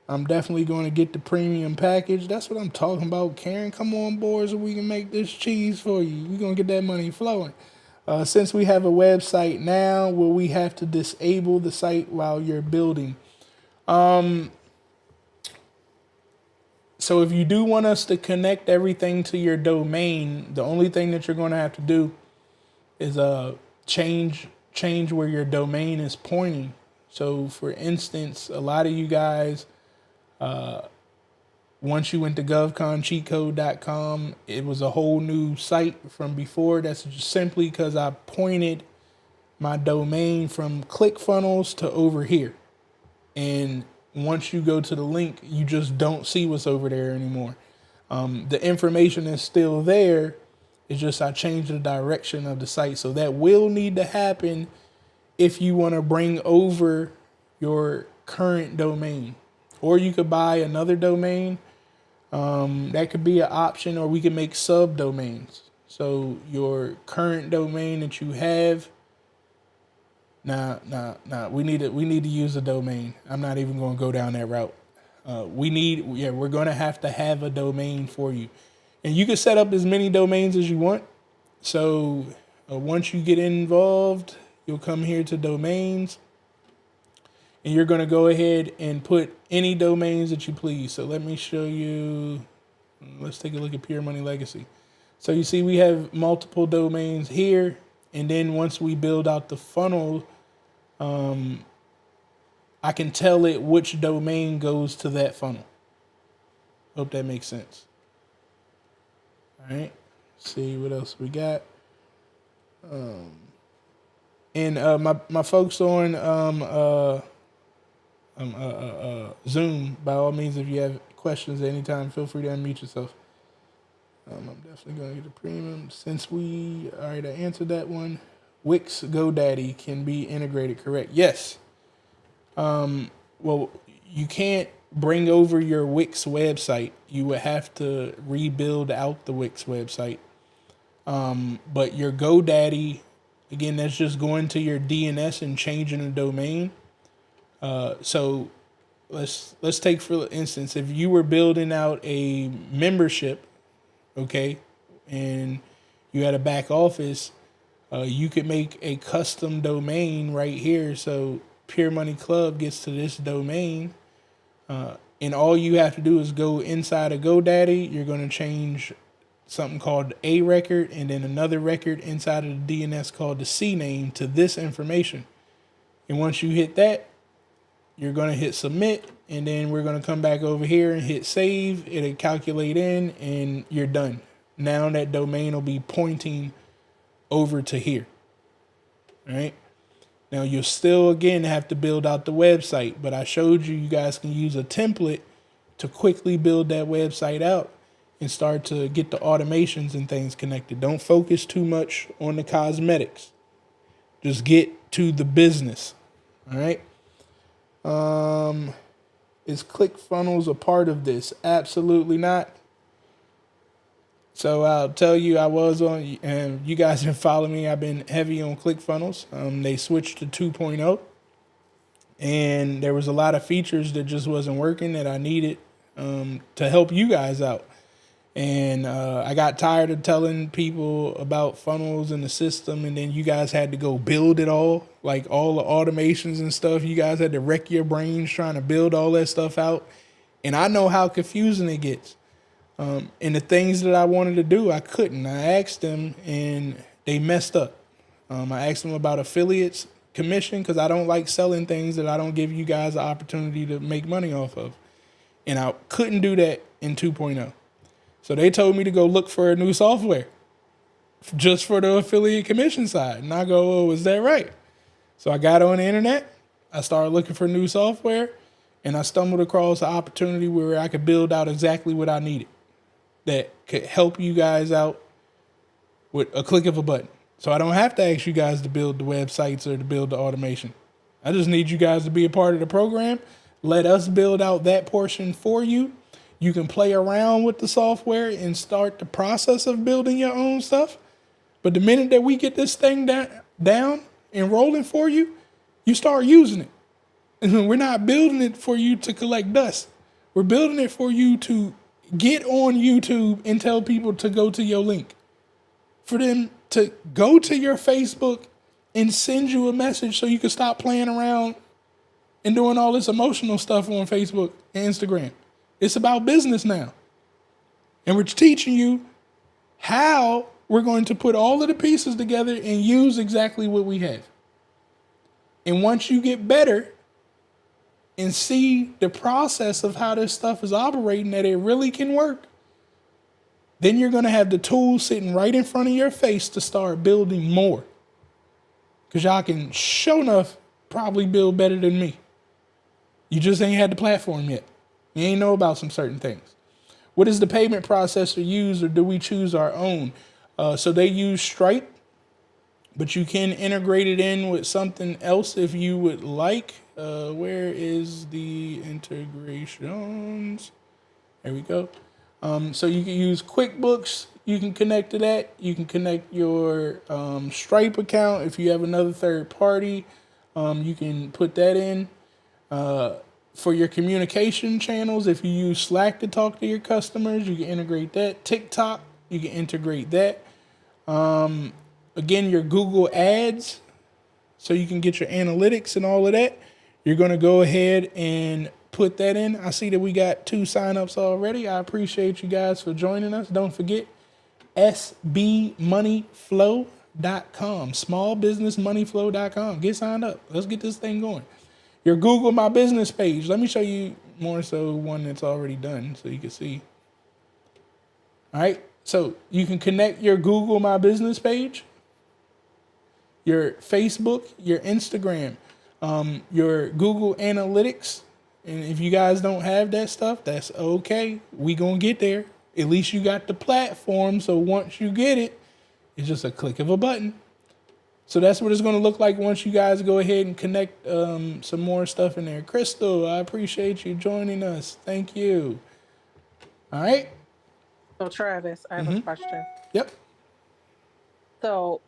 I'm definitely going to get the premium package. That's what I'm talking about. Karen, come on board so we can make this cheese for you. We're going to get that money flowing. Since we have a website now, will we have to disable the site while you're building? So if you do want us to connect everything to your domain, the only thing that you're going to have to do is change where your domain is pointing. So for instance, a lot of you guys, once you went to govconcheatcode.com, it was a whole new site from before. That's just simply because I pointed my domain from ClickFunnels to over here. And once you go to the link, you just don't see what's over there anymore. The information is still there. It's just I changed the direction of the site. So that will need to happen if you want to bring over your current domain. Or you could buy another domain. That could be an option, or we can make subdomains. So your current domain that you have, we need to use a domain. I'm not even going to go down that route. We're going to have a domain for you. And you can set up as many domains as you want. So once you get involved, you'll come here to domains. And you're going to go ahead and put any domains that you please. So let me show you. Let's take a look at Pure Money Legacy. So you see we have multiple domains here. And then once we build out the funnel, I can tell it which domain goes to that funnel. Hope that makes sense. All right. Let's see what else we got. My folks on Zoom, by all means, if you have questions at any time, feel free to unmute yourself. I'm definitely going to get a premium. Since I answered that one. Wix GoDaddy can be integrated, correct? Yes. Well, you can't bring over your Wix website. You would have to rebuild out the Wix website. But your GoDaddy, again, that's just going to your DNS and changing the domain. So let's take, for instance, if you were building out a membership, okay, and you had a back office, you could make a custom domain right here. So Pure Money Club gets to this domain, and all you have to do is go inside of GoDaddy. You're going to change something called a record and then another record inside of the DNS called the CNAME to this information. And once you hit that, you're going to hit submit, and then we're going to come back over here and hit save. It'll calculate in, and you're done. Now that domain will be pointing over to here. All right. Now you'll still, again, have to build out the website, but I showed you guys can use a template to quickly build that website out and start to get the automations and things connected. Don't focus too much on the cosmetics. Just get to the business. All right. Is ClickFunnels a part of this? Absolutely not. So I'll tell you, I was on, and you guys can follow me. I've been heavy on ClickFunnels. They switched to 2.0, and there was a lot of features that just wasn't working that I needed to help you guys out. And I got tired of telling people about funnels and the system, and then you guys had to go build it all, like all the automations and stuff. You guys had to wreck your brains trying to build all that stuff out. And I know how confusing it gets. And the things that I wanted to do, I couldn't. I asked them, and they messed up. I asked them about affiliates commission because I don't like selling things that I don't give you guys the opportunity to make money off of. And I couldn't do that in 2.0. So they told me to go look for a new software just for the affiliate commission side. And I go, oh, is that right? So I got on the internet. I started looking for new software, and I stumbled across an opportunity where I could build out exactly what I needed that could help you guys out with a click of a button. So I don't have to ask you guys to build the websites or to build the automation. I just need you guys to be a part of the program. Let us build out that portion for you. You can play around with the software and start the process of building your own stuff. But the minute that we get this thing down and rolling for you, you start using it. And we're not building it for you to collect dust. We're building it for you to get on YouTube and tell people to go to your link. for them to go to your Facebook and send you a message so you can stop playing around and doing all this emotional stuff on Facebook and Instagram. It's about business now. And we're teaching you how we're going to put all of the pieces together and use exactly what we have. And once you get better and see the process of how this stuff is operating, that it really can work, then you're going to have the tools sitting right in front of your face to start building more. Because y'all can, sure enough, probably build better than me. You just ain't had the platform yet. You ain't know about some certain things. What is the payment processor use, or do we choose our own? So they use Stripe, but you can integrate it in with something else if you would like. Where is the integrations? There we go. So you can use QuickBooks. You can connect to that. You can connect your Stripe account. If you have another third party, you can put that in. For your communication channels, if you use Slack to talk to your customers, you can integrate that. TikTok, you can integrate that. Again, your Google Ads, so you can get your analytics and all of that. You're going to go ahead and put that in. I see that we got 2 signups already. I appreciate you guys for joining us. Don't forget sbmoneyflow.com, smallbusinessmoneyflow.com. Get signed up. Let's get this thing going. Your Google My Business page. Let me show you more so one that's already done so you can see. All right. So you can connect your Google My Business page, your Facebook, your Instagram, your Google Analytics. And if you guys don't have that stuff, that's okay. We gonna get there. At least you got the platform. So once you get it, it's just a click of a button. So that's what it's going to look like once you guys go ahead and connect some more stuff in there. Crystal, I appreciate you joining us. Thank you. All right. So Travis, I have a question. Yep. So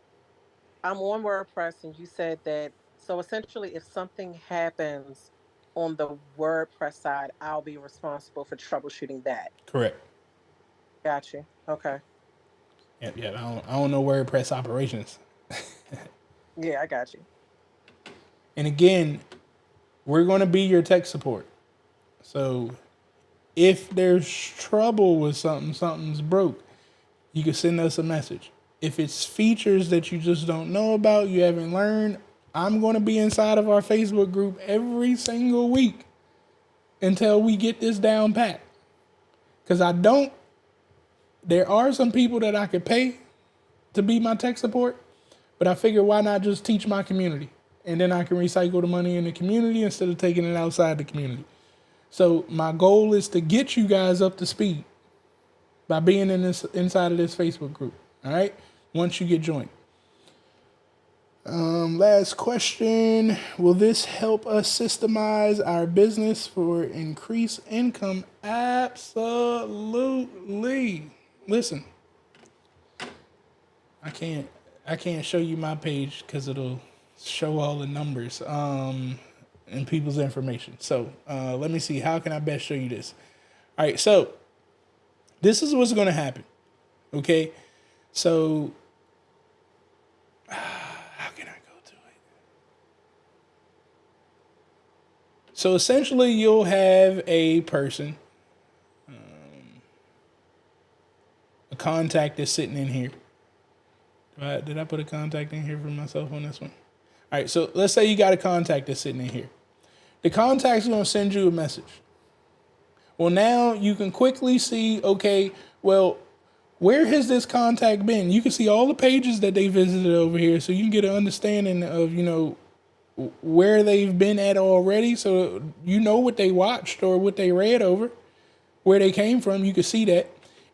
I'm on WordPress, and you said that, so essentially if something happens on the WordPress side, I'll be responsible for troubleshooting that. Correct. Got you. Okay. Yep. I don't know WordPress operations. Yeah, I got you. And again, we're going to be your tech support. So if there's trouble with something's broke, you can send us a message. If it's features that you just don't know about, you haven't learned, I'm going to be inside of our Facebook group every single week until we get this down pat. Because there are some people that I could pay to be my tech support, but I figure why not just teach my community? And then I can recycle the money in the community instead of taking it outside the community. So my goal is to get you guys up to speed by being inside of this Facebook group. All right. Once you get joined. Last question. Will this help us systemize our business for increased income? Absolutely. Listen, I can't show you my page because it'll show all the numbers and people's information. So let me see. How can I best show you this? All right. So this is what's going to happen. Okay. So how can I go to it? So essentially you'll have a person, a contact that's sitting in here. Did I put a contact in here for myself on this one? All right, so let's say you got a contact that's sitting in here. The contact's going to send you a message. Well, now you can quickly see, okay, well, where has this contact been? You can see all the pages that they visited over here, so you can get an understanding of, where they've been at already. So you know what they watched or what they read over, where they came from. You can see that.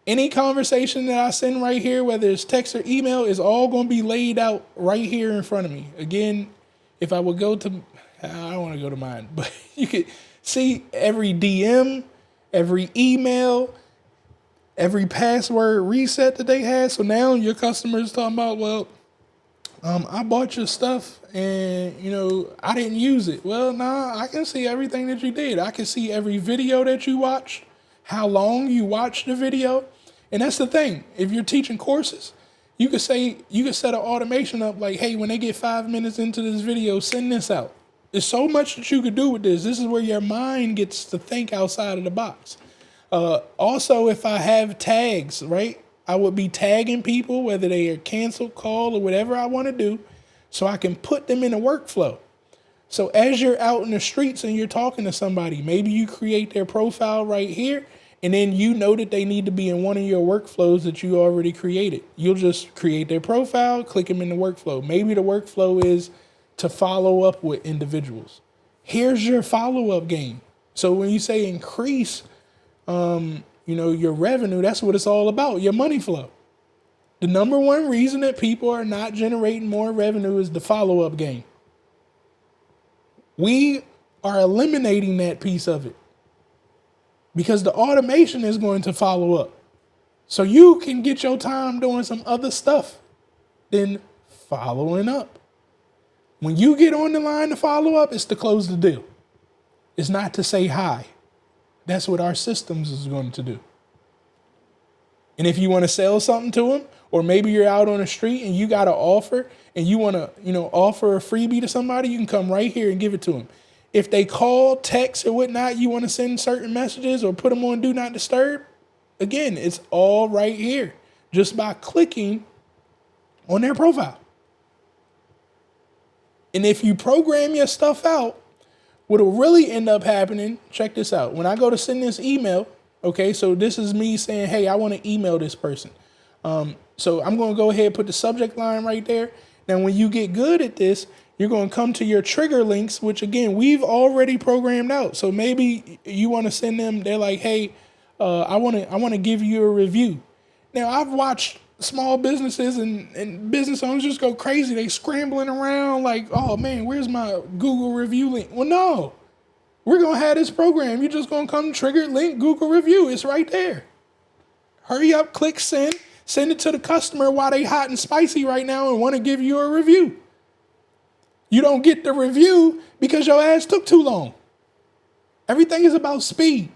Any conversation that I send right here, whether it's text or email, is all going to be laid out right here in front of me. Again, if I would go to, I don't want to go to mine, but you could see every DM, every email, every password reset that they had. So now your customers talking about, well, I bought your stuff and, I didn't use it. Well, nah, I can see everything that you did. I can see every video that you watched, how long you watched the video. And that's the thing. If you're teaching courses, You could set an automation up like, hey, when they get 5 minutes into this video, send this out. There's so much that you could do with this. This is where your mind gets to think outside of the box. Also, if I have tags, right, I would be tagging people, whether they are canceled, call, or whatever I want to do, so I can put them in a workflow. So as you're out in the streets and you're talking to somebody, maybe you create their profile right here, and then you know that they need to be in one of your workflows that you already created. You'll just create their profile, click them in the workflow. Maybe the workflow is to follow up with individuals. Here's your follow-up game. So when you say increase, your revenue, that's what it's all about, your money flow. The number one reason that people are not generating more revenue is the follow-up game. We are eliminating that piece of it because the automation is going to follow up. So you can get your time doing some other stuff than following up. When you get on the line to follow up, it's to close the deal. It's not to say hi. That's what our systems is going to do. And if you want to sell something to them, or maybe you're out on the street and you got an offer and you want to, offer a freebie to somebody, you can come right here and give it to them. If they call, text, or whatnot, you want to send certain messages or put them on Do Not Disturb, again, it's all right here just by clicking on their profile. And if you program your stuff out, what will really end up happening, check this out. When I go to send this email, okay, so this is me saying, hey, I want to email this person. So I'm going to go ahead and put the subject line right there. Now, when you get good at this, you're going to come to your trigger links, which, again, we've already programmed out. So maybe you want to send them, they're like, hey, I want to give you a review. Now, I've watched small businesses and business owners just go crazy. They scrambling around like, oh, man, where's my Google review link? Well, no, we're going to have this program. You're just going to come trigger link, Google review. It's right there. Hurry up, click send. Send it to the customer while they hot and spicy right now and want to give you a review. You don't get the review because your ass took too long. Everything is about speed.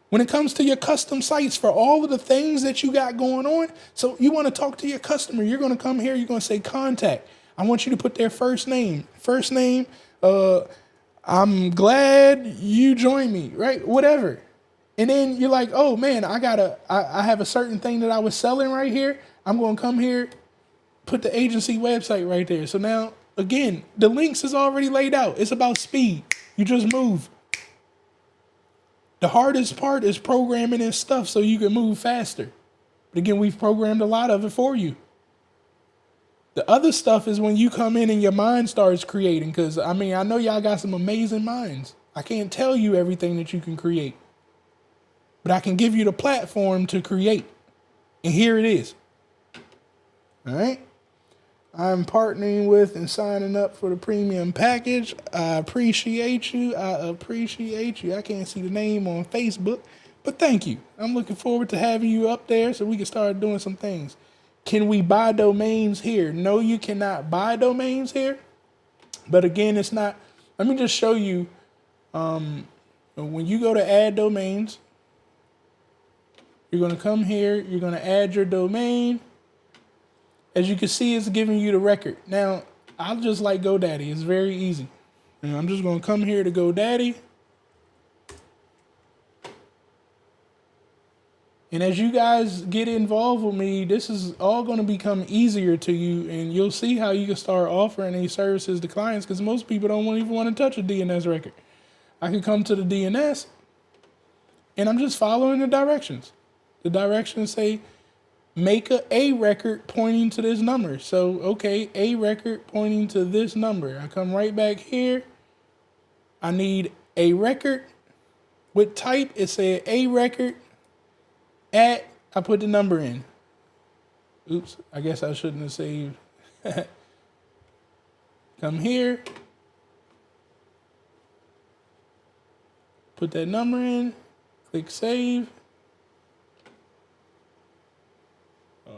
When it comes to your custom sites for all of the things that you got going on, so you want to talk to your customer, you're going to come here, you're going to say contact. I want you to put their first name, I'm glad you joined me, right? Whatever. And then you're like, oh man, I have a certain thing that I was selling right here. I'm going to come here, put the agency website right there. So now, again, the links is already laid out. It's about speed. You just move. The hardest part is programming and stuff so you can move faster. But again, we've programmed a lot of it for you. The other stuff is when you come in and your mind starts creating, because I know y'all got some amazing minds. I can't tell you everything that you can create, but I can give you the platform to create. And here it is. All right. I'm partnering with and signing up for the premium package. I appreciate you. I can't see the name on Facebook, but thank you. I'm looking forward to having you up there so we can start doing some things. Can we buy domains here? No, you cannot buy domains here. But again, it's not. Let me just show you. When you go to add domains, you're going to come here. You're going to add your domain. As you can see, it's giving you the record. Now, I'll just like GoDaddy. It's very easy. And I'm just going to come here to GoDaddy. And as you guys get involved with me, this is all going to become easier to you. And you'll see how you can start offering these services to clients, because most people don't even want to touch a DNS record. I can come to the DNS and I'm just following the directions. The directions say, make a record pointing to this number. So, okay, a record pointing to this number. I come right back here. I need a record with type. It said a record at, I put the number in. Oops, I guess I shouldn't have saved. Come here. Put that number in. Click save.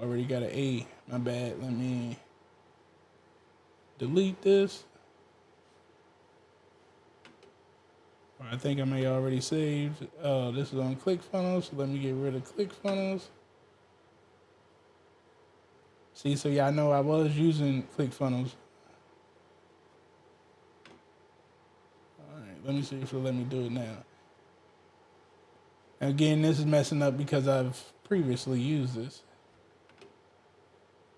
Already got an A. My bad. Let me delete this. I think I may already saved. This is on ClickFunnels. So let me get rid of ClickFunnels. See, so y'all know I was using ClickFunnels. All right, let me see if it'll let me do it now. Again, this is messing up because I've previously used this.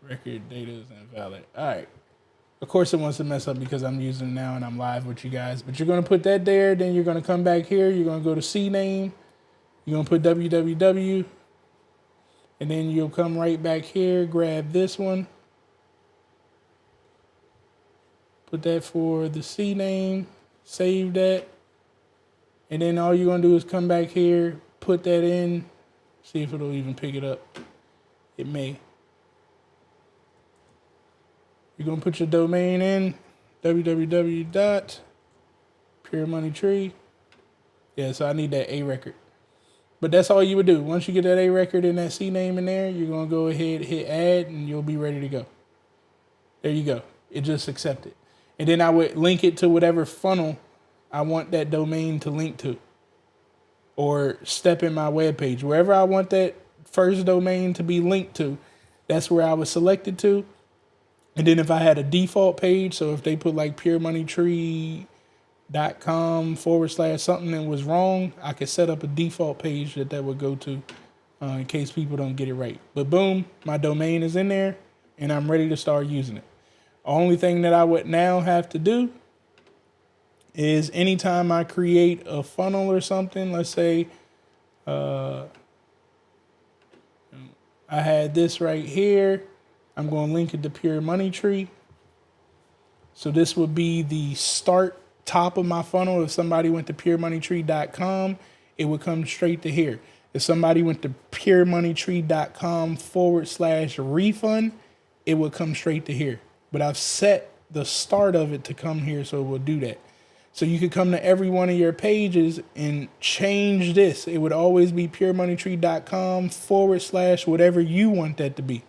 Record data is invalid. All right. Of course it wants to mess up because I'm using it now and I'm live with you guys. But you're going to put that there. Then you're going to come back here. You're going to go to CNAME. You're going to put www. And then you'll come right back here. Grab this one. Put that for the CNAME. Save that. And then all you're going to do is come back here. Put that in. See if it'll even pick it up. It may. You're going to put your domain in, www.puremoneytree. Yeah, so I need that A record. But that's all you would do. Once you get that A record and that CNAME in there, you're going to go ahead, hit add, and you'll be ready to go. There you go. It just accepted. And then I would link it to whatever funnel I want that domain to link to. Or step in my web page. Wherever I want that first domain to be linked to, that's where I would select it to. And then if I had a default page, so if they put like puremoneytree.com / something that was wrong, I could set up a default page that would go to in case people don't get it right. But boom, my domain is in there and I'm ready to start using it. Only thing that I would now have to do is anytime I create a funnel or something, let's say I had this right here. I'm going to link it to Pure Money Tree. So this would be the start top of my funnel. If somebody went to puremoneytree.com, it would come straight to here. If somebody went to puremoneytree.com / refund, it would come straight to here. But I've set the start of it to come here, so it will do that. So you could come to every one of your pages and change this. It would always be puremoneytree.com / whatever you want that to be.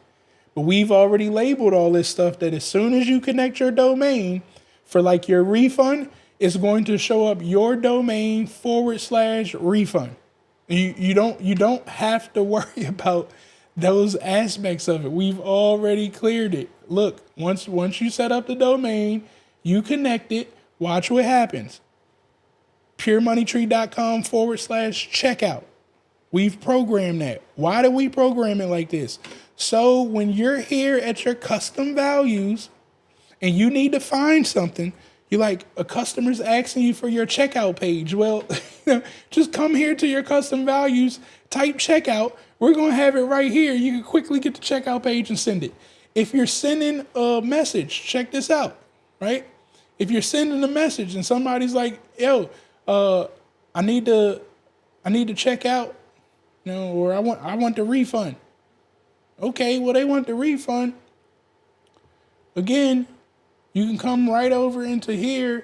But we've already labeled all this stuff that as soon as you connect your domain for like your refund, it's going to show up your domain / refund. You don't have to worry about those aspects of it. We've already cleared it. Look, once you set up the domain, you connect it, watch what happens. puremoneytree.com / checkout. We've programmed that. Why do we program it like this? So when you're here at your custom values and you need to find something, you're like, a customer's asking you for your checkout page. Well, just come here to your custom values, type checkout. We're going to have it right here. You can quickly get the checkout page and send it. If you're sending a message, check this out, right? If you're sending a message and somebody's like, yo, I need to check out, or I want the refund. Okay, well, they want the refund. Again, you can come right over into here.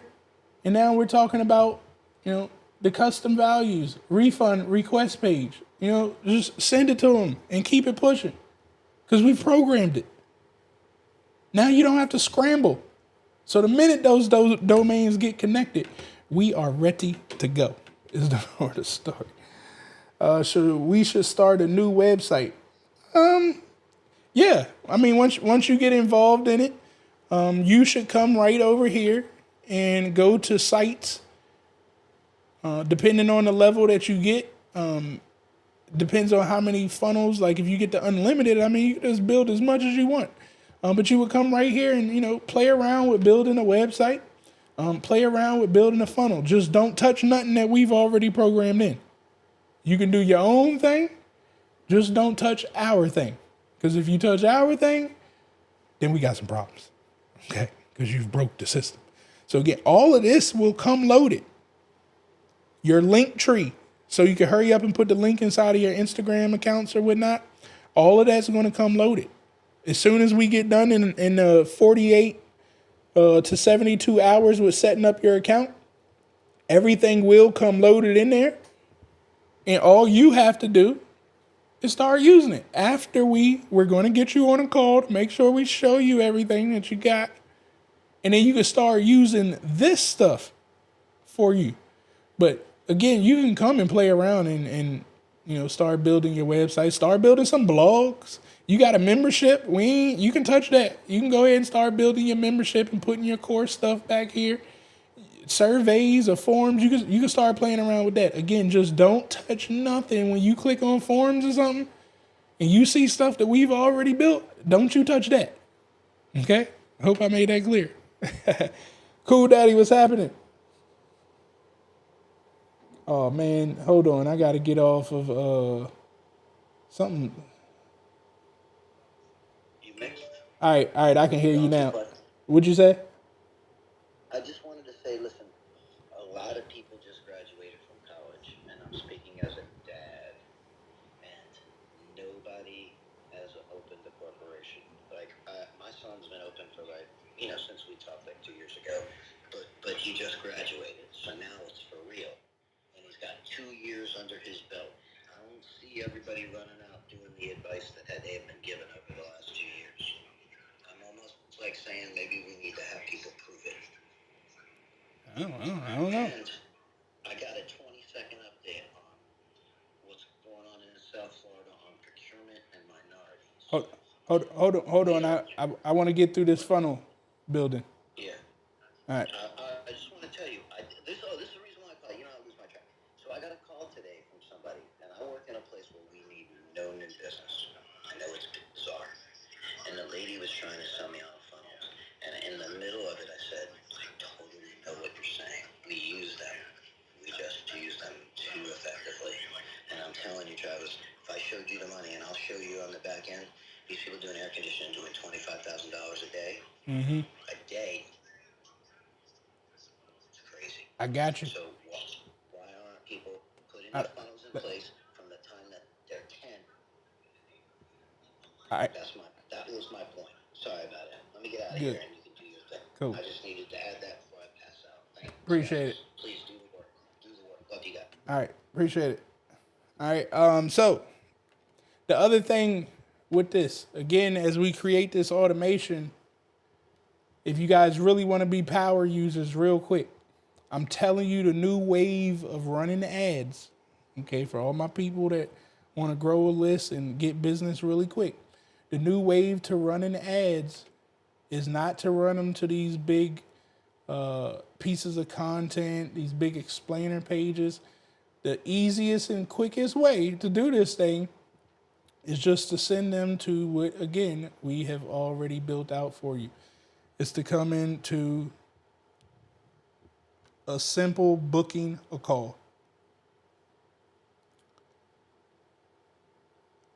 And now we're talking about, the custom values, refund request page. Just send it to them and keep it pushing because we programmed it. Now you don't have to scramble. So the minute those domains get connected, we are ready to go, is the word of story. So we should start a new website. Yeah, I mean, once you get involved in it, you should come right over here and go to sites. Depending on the level that you get, depends on how many funnels. Like if you get the unlimited, I mean, you can just build as much as you want. But you would come right here and, play around with building a website, play around with building a funnel. Just don't touch nothing that we've already programmed in. You can do your own thing. Just don't touch our thing. Because if you touch our thing, then we got some problems, okay? Because you've broke the system. So again, all of this will come loaded. Your link tree, so you can hurry up and put the link inside of your Instagram accounts or whatnot. All of that's going to come loaded. As soon as we get done in 48 to 72 hours with setting up your account, everything will come loaded in there. And all you have to do is start using it. After we're going to get you on a call to make sure we show you everything that you got. And then you can start using this stuff for you. But again, you can come and play around and start building your website, start building some blogs. You got a membership, you can touch that. You can go ahead and start building your membership and putting your core stuff back here. Surveys or forms, you can start playing around with that. Again, just don't touch nothing. When you click on forms or something and you see stuff that we've already built, don't you touch that. Okay? I hope I made that clear. Cool Daddy, what's happening? Oh man, hold on. I gotta get off of something. You mixed? All right, I can hear you now. What'd you say? I just wanted to say, listen, a lot of people just graduated from college, and I'm speaking as a dad, and nobody has opened a corporation. Like, my son's been open for since we talked like 2 years ago, but he just graduated, so now it's for real. And he's got 2 years under his belt. I don't see everybody running out doing the advice that they have been given over the last 2 years. I'm almost like saying maybe we need to have people prove it. I don't know. And I got a 20-second update on what's going on in South Florida on procurement and minorities. Hold on. I want to get through this funnel building. Yeah. All right. I just want to tell you, this is the reason why I call. I lose my track. So I got a call today from somebody, and I work in a place where we need no new business. I know it's bizarre. And the lady was trying to sell me on a funnel. And in the middle of it, I said, I totally know what you're saying. We use them. We just use them too effectively. And I'm telling you, Travis, if I showed you the money, and I'll show you on the back end, these people doing air conditioning doing $25,000 a day. Mm-hmm. A day. It's crazy. I got you. So why aren't people putting the funnels in place from the time that they're 10? All right. That was my point. Sorry about it. Let me get out of here and you can do your thing. Cool. I just needed to add that before I pass out. Thank you. Appreciate it. Please do the work. Do the work. Love you guys. All right. Appreciate it. All right. So the other thing with this, again, as we create this automation, if you guys really want to be power users real quick, I'm telling you the new wave of running ads, okay, for all my people that want to grow a list and get business really quick. The new wave to running ads is not to run them to these big pieces of content, these big explainer pages. The easiest and quickest way to do this thing is just to send them to what, again, we have already built out for you. It's to come into a simple booking a call.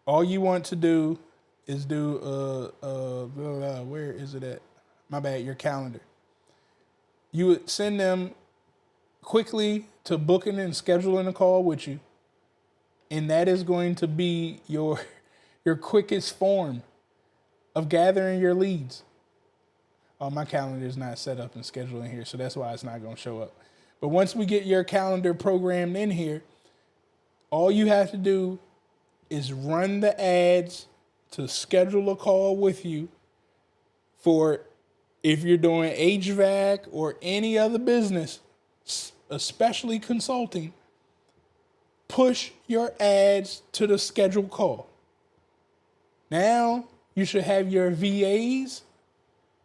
All you want to do is do where is it at? My bad, your calendar. You would send them quickly to booking and scheduling a call with you. And that is going to be your quickest form of gathering your leads. Oh, my calendar is not set up and scheduled in here, so that's why it's not going to show up. But once we get your calendar programmed in here, all you have to do is run the ads to schedule a call with you for, if you're doing HVAC or any other business, especially consulting, push your ads to the scheduled call. Now you should have your VAs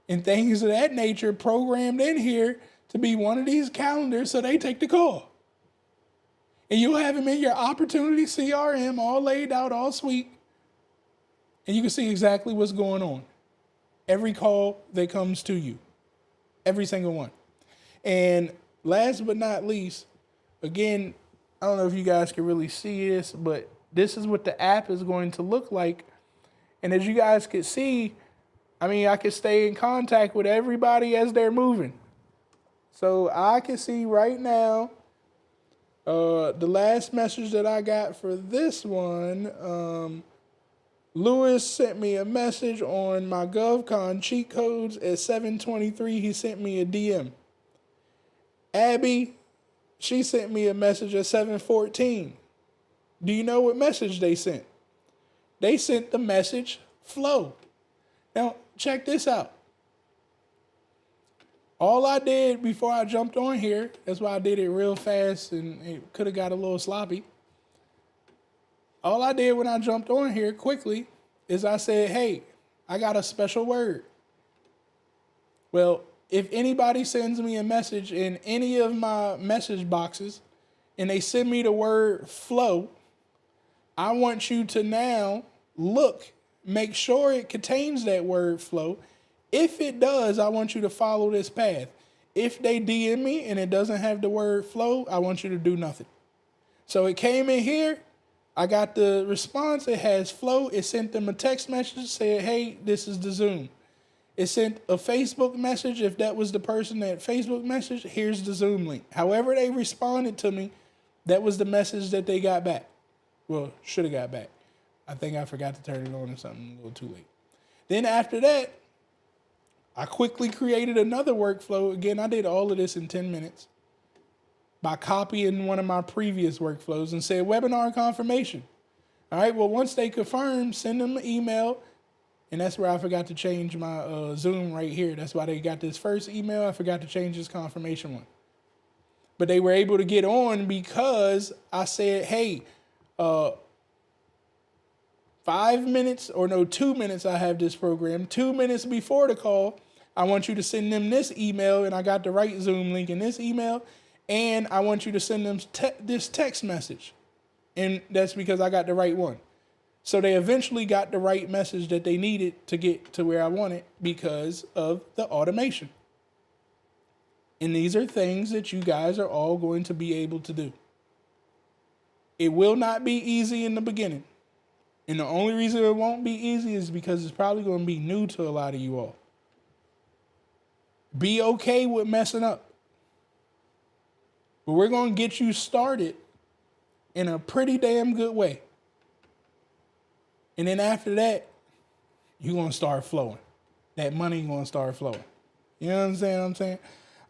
and things of that nature programmed in here to be one of these calendars so they take the call. And you'll have them in your opportunity CRM all laid out, all sweet. And you can see exactly what's going on. Every call that comes to you. Every single one. And last but not least, again, I don't know if you guys can really see this, but this is what the app is going to look like. And as you guys can see, I can stay in contact with everybody as they're moving. So I can see right now, the last message that I got for this one, Lewis sent me a message on my GovCon cheat codes at 7:23. He sent me a DM. Abby, she sent me a message at 7:14. Do you know what message they sent? They sent the message flow. Now, check this out. All I did before I jumped on here, that's why I did it real fast and it could have got a little sloppy. all I did when I jumped on here quickly is I said, hey, I got a special word. Well, if anybody sends me a message in any of my message boxes and they send me the word flow, I want you to now make sure it contains that word flow. If it does, I want you to follow this path. If they DM me and it doesn't have the word flow, I want you to do nothing. So it came in here. I got the response. It has flow. It sent them a text message, said, hey, this is the Zoom. It sent a Facebook message. If that was the person that Facebook message, here's the Zoom link. However they responded to me, that was the message that they got back. Well, should have got back. I think I forgot to turn it on or something a little too late. Then after that, I quickly created another workflow. Again, I did all of this in 10 minutes by copying one of my previous workflows and said webinar confirmation. All right, well, once they confirm, send them an email. And that's where I forgot to change my Zoom right here. That's why they got this first email. I forgot to change this confirmation one. But they were able to get on because I said, hey, 2 minutes I have this program. 2 minutes before the call, I want you to send them this email, and I got the right Zoom link in this email. And I want you to send them this text message. And that's because I got the right one. So they eventually got the right message that they needed to get to where I wanted because of the automation. And these are things that you guys are all going to be able to do. It will not be easy in the beginning. And the only reason it won't be easy is because it's probably going to be new to a lot of you all. Be okay with messing up. But we're going to get you started in a pretty damn good way. And then after that, you're going to start flowing. That money going to start flowing. You know what I'm saying?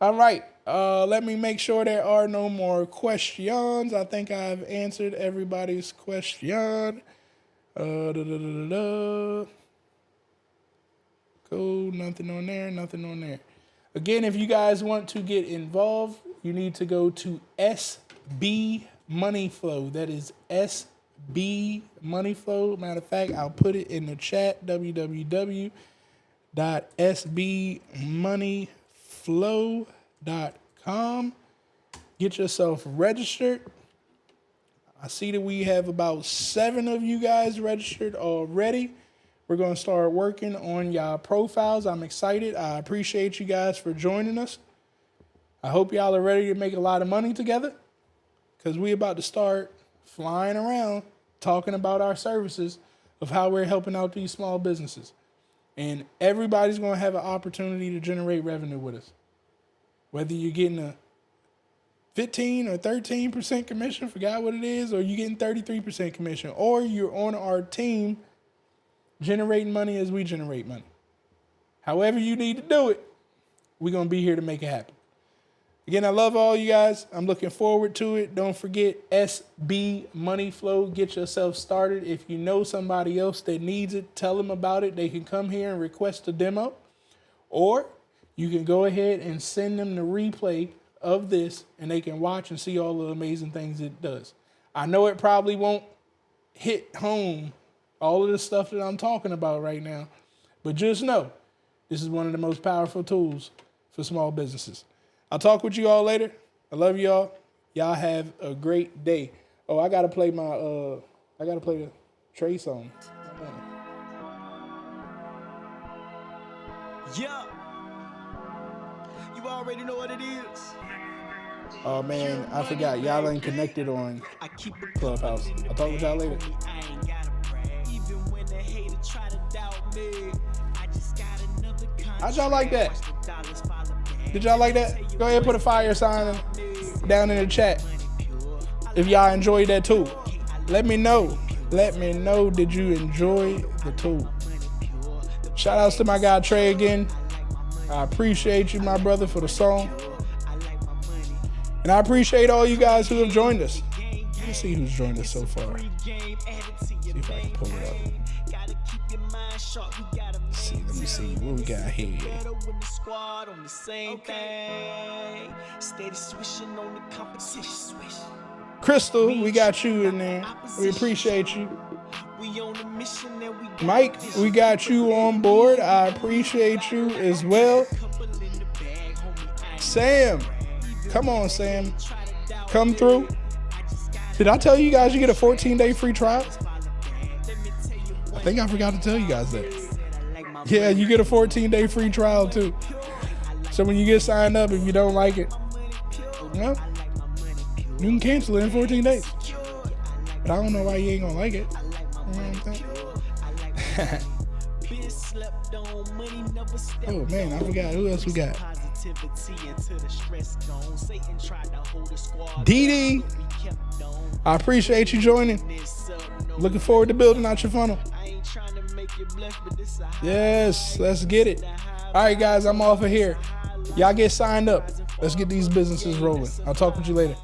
All right. Let me make sure there are no more questions. I think I've answered everybody's question. Cool. Nothing on there. Again, if you guys want to get involved, you need to go to SB Money Flow. That is SB Money Flow. Matter of fact, I'll put it in the chat, www.sbmoneyflow.com. Get yourself registered. I see that we have about 7 of you guys registered already. We're going to start working on y'all profiles. I'm excited. I appreciate you guys for joining us. I hope y'all are ready to make a lot of money together because we're about to start flying around talking about our services of how we're helping out these small businesses. And everybody's going to have an opportunity to generate revenue with us. Whether you're getting a 15 or 13% commission, forgot what it is, or you're getting 33% commission, or you're on our team generating money as we generate money. However you need to do it, we're going to be here to make it happen. Again, I love all you guys. I'm looking forward to it. Don't forget SB Money Flow. Get yourself started. If you know somebody else that needs it, tell them about it. They can come here and request a demo, or you can go ahead and send them the replay of this and they can watch and see all the amazing things it does. I know it probably won't hit home all of the stuff that I'm talking about right now, but just know this is one of the most powerful tools for small businesses. I'll talk with you all later. I love y'all. Y'all have a great day. Oh, I gotta play the Trey song. Yeah. You already know what it is. Oh man, I forgot. Y'all ain't connected on Clubhouse. I'll talk with y'all later. How'd y'all like that? Did y'all like that? Go ahead and put a fire sign down in the chat if y'all enjoyed that too. Let me know. Did you enjoy the tool? Shout outs to my guy Trey again. I appreciate you, my brother, for the song. And I appreciate all you guys who have joined us. Let's see who's joined us so far. See if I can pull it up. Let me see what we got here. Steady swishing on the competition. Crystal, we got you in there. We appreciate you. Mike, we got you on board. I appreciate you as well. Sam, come on, Sam. Come through. Did I tell you guys you get a 14-day free trial? I think I forgot to tell you guys that. Yeah, you get a 14-day free trial too. So when you get signed up, if you don't like it, you can cancel it in 14 days. But I don't know why you ain't gonna like it. You know what I'm saying? Oh man, I forgot who else we got. Dee Dee, I appreciate you joining. Looking forward to building out your funnel. Yes, let's get it. All right, guys, I'm off of here. Y'all get signed up. Let's get these businesses rolling. I'll talk with you later.